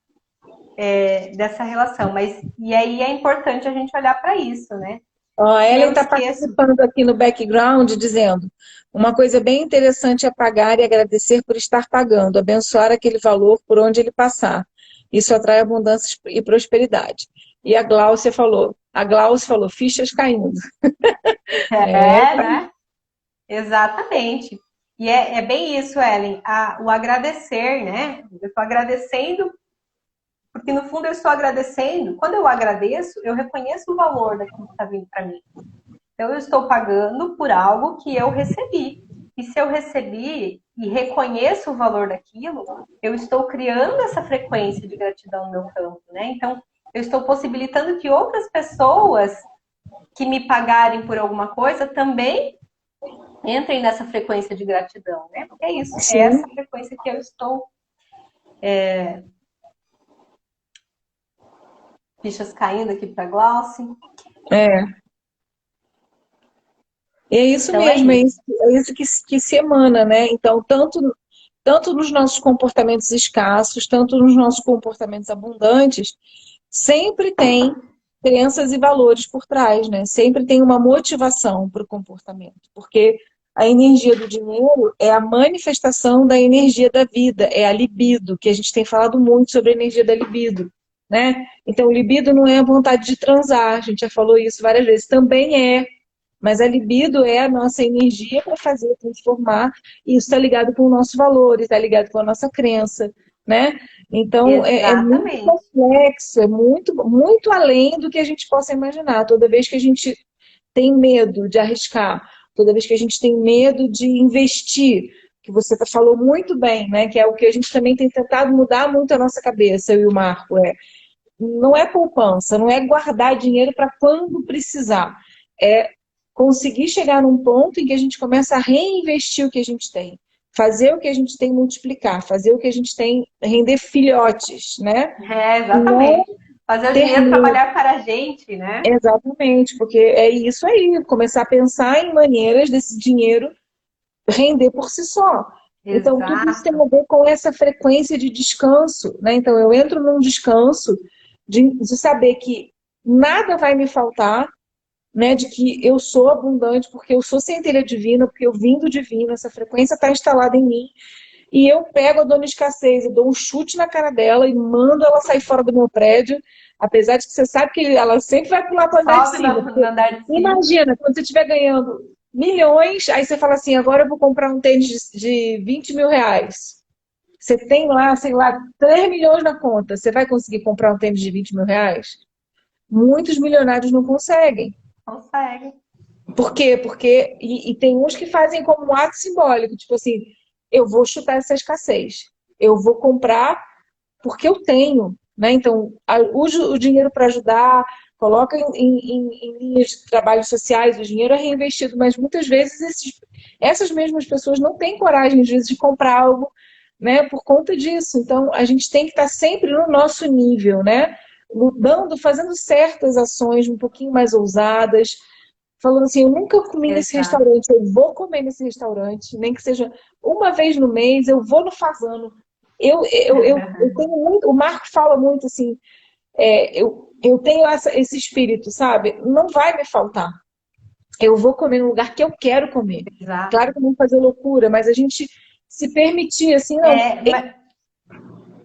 relação. Mas e aí é importante a gente olhar para isso, né? ó, a Se Ellen eu está esqueço, participando aqui no background, dizendo: uma coisa bem interessante é pagar e agradecer por estar pagando, abençoar aquele valor por onde ele passar. Isso atrai abundância e prosperidade. E a Glaucia falou, fichas caindo. É, né? Exatamente. E é bem isso, Ellen. O agradecer, né? Eu estou agradecendo, porque no fundo eu estou agradecendo. Quando eu agradeço, eu reconheço o valor daquilo que está vindo para mim. Então, eu estou pagando por algo que eu recebi. E se eu recebi e reconheço o valor daquilo, eu estou criando essa frequência de gratidão no meu campo, né? Então, eu estou possibilitando que outras pessoas que me pagarem por alguma coisa também entrem nessa frequência de gratidão, né? Porque é isso, é sim, essa frequência que eu estou fichas caindo aqui para Glauci. é. É isso Então é mesmo, isso. é isso que se emana, né? Então, tanto nos nossos comportamentos escassos, tanto nos nossos comportamentos abundantes, sempre tem crenças e valores por trás, né? Sempre tem uma motivação para o comportamento, porque a energia do dinheiro é a manifestação da energia da vida, é a libido, que a gente tem falado muito sobre a energia da libido, né? Então, libido não é a vontade de transar, a gente já falou isso várias vezes, também é, mas a libido é a nossa energia para fazer, transformar, e isso está ligado com o nosso valor, está ligado com a nossa crença, né? Então, é muito Exatamente. complexo, é muito, muito além do que a gente possa imaginar. Toda vez que a gente tem medo de arriscar, toda vez que a gente tem medo de investir, que você falou muito bem, né? Que é o que a gente também tem tentado mudar muito a nossa cabeça, eu e o Marco, não é poupança, não é guardar dinheiro para quando precisar. É conseguir chegar num ponto em que a gente começa a reinvestir o que a gente tem. Fazer o que a gente tem multiplicar, fazer o que a gente tem render filhotes, né? Não Exatamente. Fazer o ter dinheiro medo. trabalhar para a gente, né? Exatamente, porque é isso aí, começar a pensar em maneiras desse dinheiro render por si só. Então, tudo isso tem Exato. a ver com essa frequência de descanso, né? Então, eu entro num descanso de saber que nada vai me faltar, né? De que eu sou abundante, porque eu sou centelha divina, porque eu vim do divino, essa frequência está instalada em mim. E eu pego a dona escassez, eu dou um chute na cara dela e mando ela sair fora do meu prédio, apesar de que você sabe que ela sempre vai pular para o andar de Sobe cima. no andar de cima. Imagina, quando você estiver ganhando milhões, aí você fala assim, agora eu vou comprar um tênis de 20 mil reais. Você tem lá, sei lá, 3 milhões na conta. Você vai conseguir comprar um tênis de 20 mil reais? Muitos milionários não conseguem. Consegue. Por quê? Porque, e tem uns que fazem como um ato simbólico, tipo assim, eu vou chutar essa escassez. Eu vou comprar porque eu tenho, né? Então, use o dinheiro para ajudar, coloca em linhas de trabalhos sociais, o dinheiro é reinvestido, mas muitas vezes essas mesmas pessoas não têm coragem, às vezes, de comprar algo, né, por conta disso. Então, a gente tem que estar sempre no nosso nível, né? Mudando, fazendo certas ações um pouquinho mais ousadas, falando assim, eu nunca comi nesse Exato. restaurante, eu vou comer nesse restaurante, nem que seja uma vez no mês, eu vou no Fazano. Eu tenho muito, o Marco fala muito assim, eu tenho esse espírito, sabe? Não vai me faltar. Eu vou comer no lugar que eu quero comer. Exato. Claro que não fazer loucura, mas a gente se permitir, assim, não. É,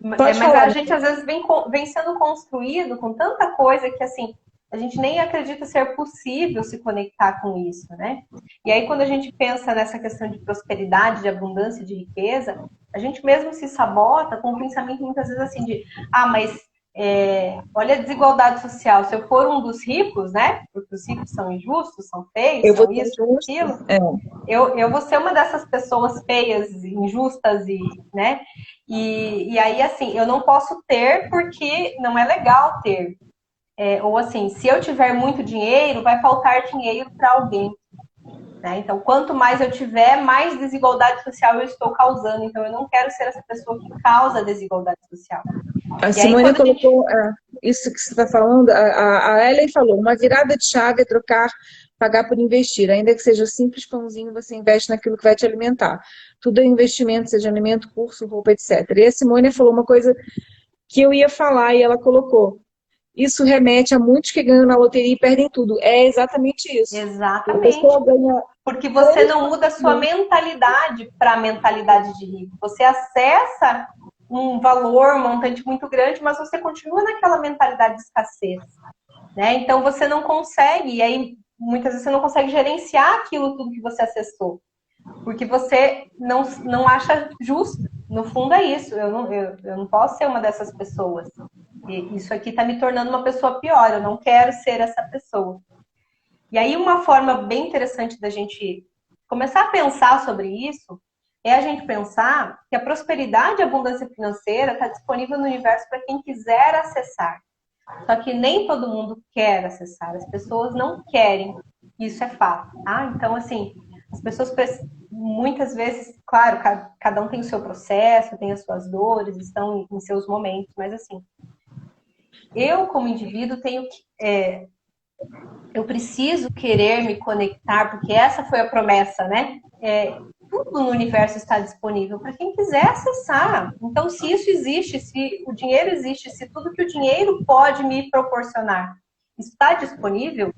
Pode mas a falar. gente às vezes vem sendo construído com tanta coisa que assim, a gente nem acredita ser possível se conectar com isso, né? E aí, quando a gente pensa nessa questão de prosperidade, de abundância, de riqueza, a gente mesmo se sabota com o pensamento muitas vezes assim de, mas olha a desigualdade social. Se eu for um dos ricos, né? Porque os ricos são injustos, são feios, são isso, aquilo. Eu vou ser uma dessas pessoas feias, injustas né? E aí, assim, eu não posso ter porque não é legal ter. Ou assim, se eu tiver muito dinheiro, vai faltar dinheiro para alguém. Né? Então, quanto mais eu tiver, mais desigualdade social eu estou causando. Então, eu não quero ser essa pessoa que causa desigualdade social. A Simone colocou isso que você está falando, a Ellen falou, uma virada de chave é trocar, pagar por investir. Ainda que seja simples pãozinho, você investe naquilo que vai te alimentar. Tudo é investimento, seja alimento, curso, roupa, etc. E a Simone falou uma coisa que eu ia falar e ela colocou. Isso remete a muitos que ganham na loteria e perdem tudo. É exatamente isso. Exatamente. A pessoa ganha... Porque você não muda a sua mentalidade para a mentalidade de rico. Você acessa um valor, um montante muito grande, mas você continua naquela mentalidade de escassez. Né? Então você não consegue, e aí muitas vezes você não consegue gerenciar aquilo tudo que você acessou. Porque você não acha justo. No fundo é isso. Eu não posso ser uma dessas pessoas. E isso aqui está me tornando uma pessoa pior. Eu não quero ser essa pessoa. E aí uma forma bem interessante da gente começar a pensar sobre isso é a gente pensar que a prosperidade e a abundância financeira está disponível no universo para quem quiser acessar. Só que nem todo mundo quer acessar. As pessoas não querem. Isso é fato. Então, assim, as pessoas muitas vezes, claro, cada um tem o seu processo, tem as suas dores, estão em seus momentos, mas assim, eu como indivíduo tenho que... eu preciso querer me conectar, porque essa foi a promessa, né? Tudo no universo está disponível para quem quiser acessar. Então, se isso existe, se o dinheiro existe, se tudo que o dinheiro pode me proporcionar está disponível,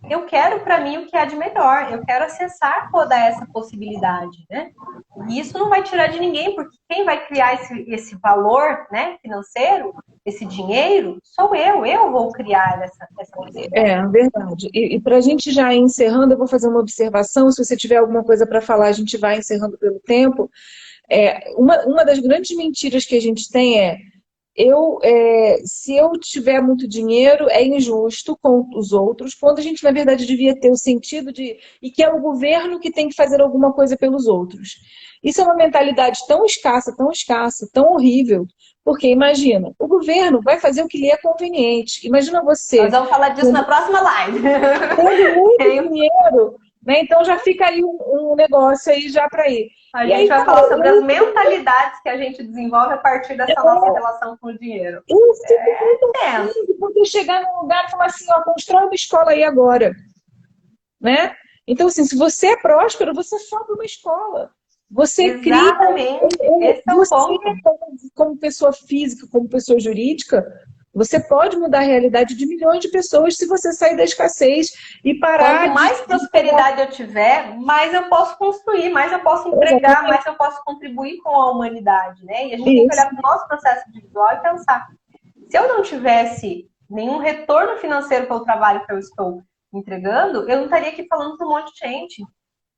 eu quero para mim o que há de melhor. Eu quero acessar toda essa possibilidade, né? E isso não vai tirar de ninguém, porque quem vai criar esse valor, né, financeiro, esse dinheiro, sou eu. Eu vou criar essa possibilidade. Verdade. E para a gente já ir encerrando, eu vou fazer uma observação. Se você tiver alguma coisa para falar, a gente vai encerrando pelo tempo. Uma das grandes mentiras que a gente tem se eu tiver muito dinheiro, é injusto com os outros, quando a gente, na verdade, devia ter o sentido e que é o governo que tem que fazer alguma coisa pelos outros. Isso é uma mentalidade tão escassa, tão horrível, porque imagina, o governo vai fazer o que lhe é conveniente. Imagina você... Nós vamos falar disso na próxima live. Tendo muito dinheiro, né? Então já fica aí um negócio aí já para ir. A gente vai falar sobre as mentalidades que a gente desenvolve a partir dessa nossa relação com o dinheiro. Isso é muito fácil de poder chegar num lugar e falar assim, constrói uma escola aí agora. Né? Então, assim, se você é próspero, você sobe uma escola. Você Exatamente. Esse é o ponto. Como pessoa física, como pessoa jurídica, você pode mudar a realidade de milhões de pessoas se você sair da escassez e parar. Quanto mais prosperidade eu tiver, mais eu posso construir, mais eu posso entregar, mais eu posso contribuir com a humanidade, né? E a gente tem que olhar para o nosso processo individual e pensar, se eu não tivesse nenhum retorno financeiro pelo trabalho que eu estou entregando, eu não estaria aqui falando para um monte de gente.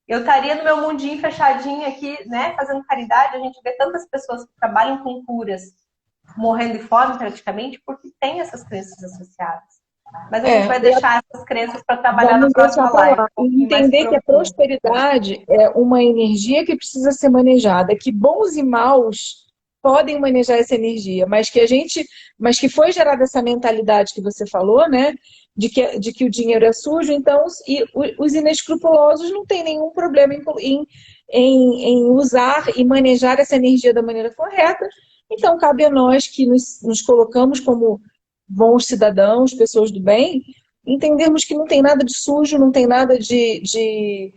Eu estaria no meu mundinho fechadinho aqui, né, fazendo caridade. A gente vê tantas pessoas que trabalham com curas morrendo de fome praticamente porque tem essas crenças associadas. Mas a gente vai deixar essas crenças para trabalhar na próxima live. Entender que a prosperidade é uma energia que precisa ser manejada, que bons e maus podem manejar essa energia, mas que foi gerada essa mentalidade que você falou, né? De que o dinheiro é sujo, então os inescrupulosos não têm nenhum problema em usar e manejar essa energia da maneira correta. Então, cabe a nós que nos colocamos como bons cidadãos, pessoas do bem, entendermos que não tem nada de sujo, não tem nada de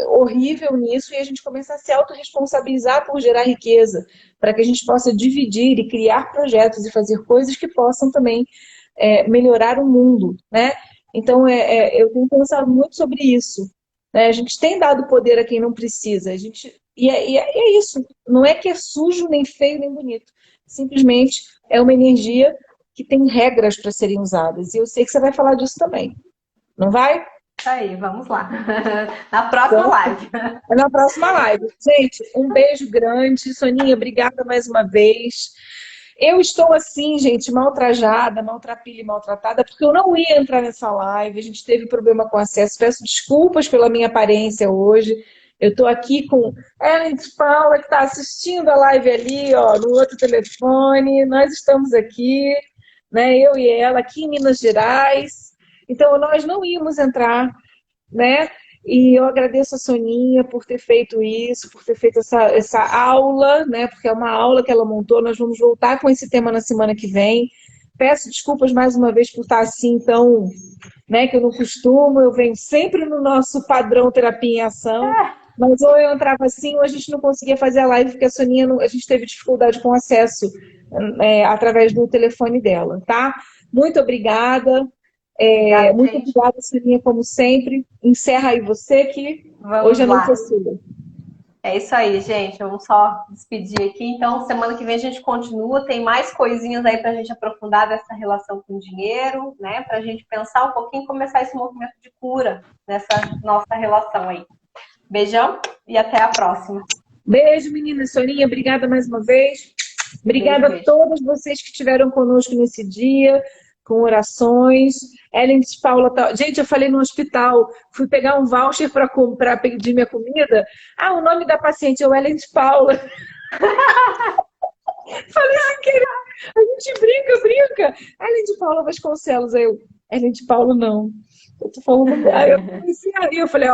horrível nisso, e a gente começar a se autorresponsabilizar por gerar riqueza, para que a gente possa dividir e criar projetos e fazer coisas que possam também melhorar o mundo, né? Então, eu tenho pensado muito sobre isso. Né? A gente tem dado poder a quem não precisa. E é isso. Não é que é sujo, nem feio, nem bonito. Simplesmente é uma energia que tem regras para serem usadas. E eu sei que você vai falar disso também. Não vai? Aí, vamos lá. Na próxima live. Na próxima live. Gente, um beijo grande. Soninha, obrigada mais uma vez. Eu estou assim, gente, maltrajada, maltrapilha e maltratada, porque eu não ia entrar nessa live. A gente teve problema com acesso. Peço desculpas pela minha aparência hoje. Eu estou aqui com Ellen de Paula, que está assistindo a live ali, ó, no outro telefone. Nós estamos aqui, né, eu e ela, aqui em Minas Gerais. Então, nós não íamos entrar, né? E eu agradeço a Soninha por ter feito isso, por ter feito essa aula, né? Porque é uma aula que ela montou. Nós vamos voltar com esse tema na semana que vem. Peço desculpas mais uma vez por estar assim tão, né, que eu não costumo. Eu venho sempre no nosso padrão terapia em ação. Mas ou eu entrava assim, ou a gente não conseguia fazer a live, porque a Soninha, a gente teve dificuldade com acesso através do telefone dela, tá? Muito obrigada. Muito obrigada, Soninha, como sempre. Encerra aí você, que hoje é noite é sua. É isso aí, gente. Vamos só despedir aqui. Então, semana que vem a gente continua. Tem mais coisinhas aí pra gente aprofundar dessa relação com o dinheiro, né? Pra gente pensar um pouquinho e começar esse movimento de cura nessa nossa relação aí. Beijão e até a próxima. Beijo, meninas. Soninha, obrigada mais uma vez. Obrigada a todas vocês que estiveram conosco nesse dia, com orações. Ellen de Paula, gente, eu falei no hospital, fui pegar um voucher para pedir minha comida. O nome da paciente é o Ellen de Paula. Falei sem querer. A gente brinca. Ellen de Paula Vasconcelos. Aí eu, Ellen de Paula, não. Eu tô falando. Aí eu falei,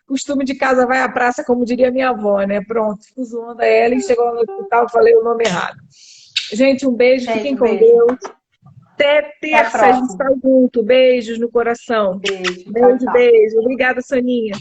costume de casa vai à praça, como diria minha avó, né? Pronto, fico zoando a Ellen, chegou lá no hospital, falei o nome errado. Gente, um beijo, fiquem com Deus. Até terça, a gente está junto. Beijos no coração. Beijo. Beijo. Obrigada, Soninha.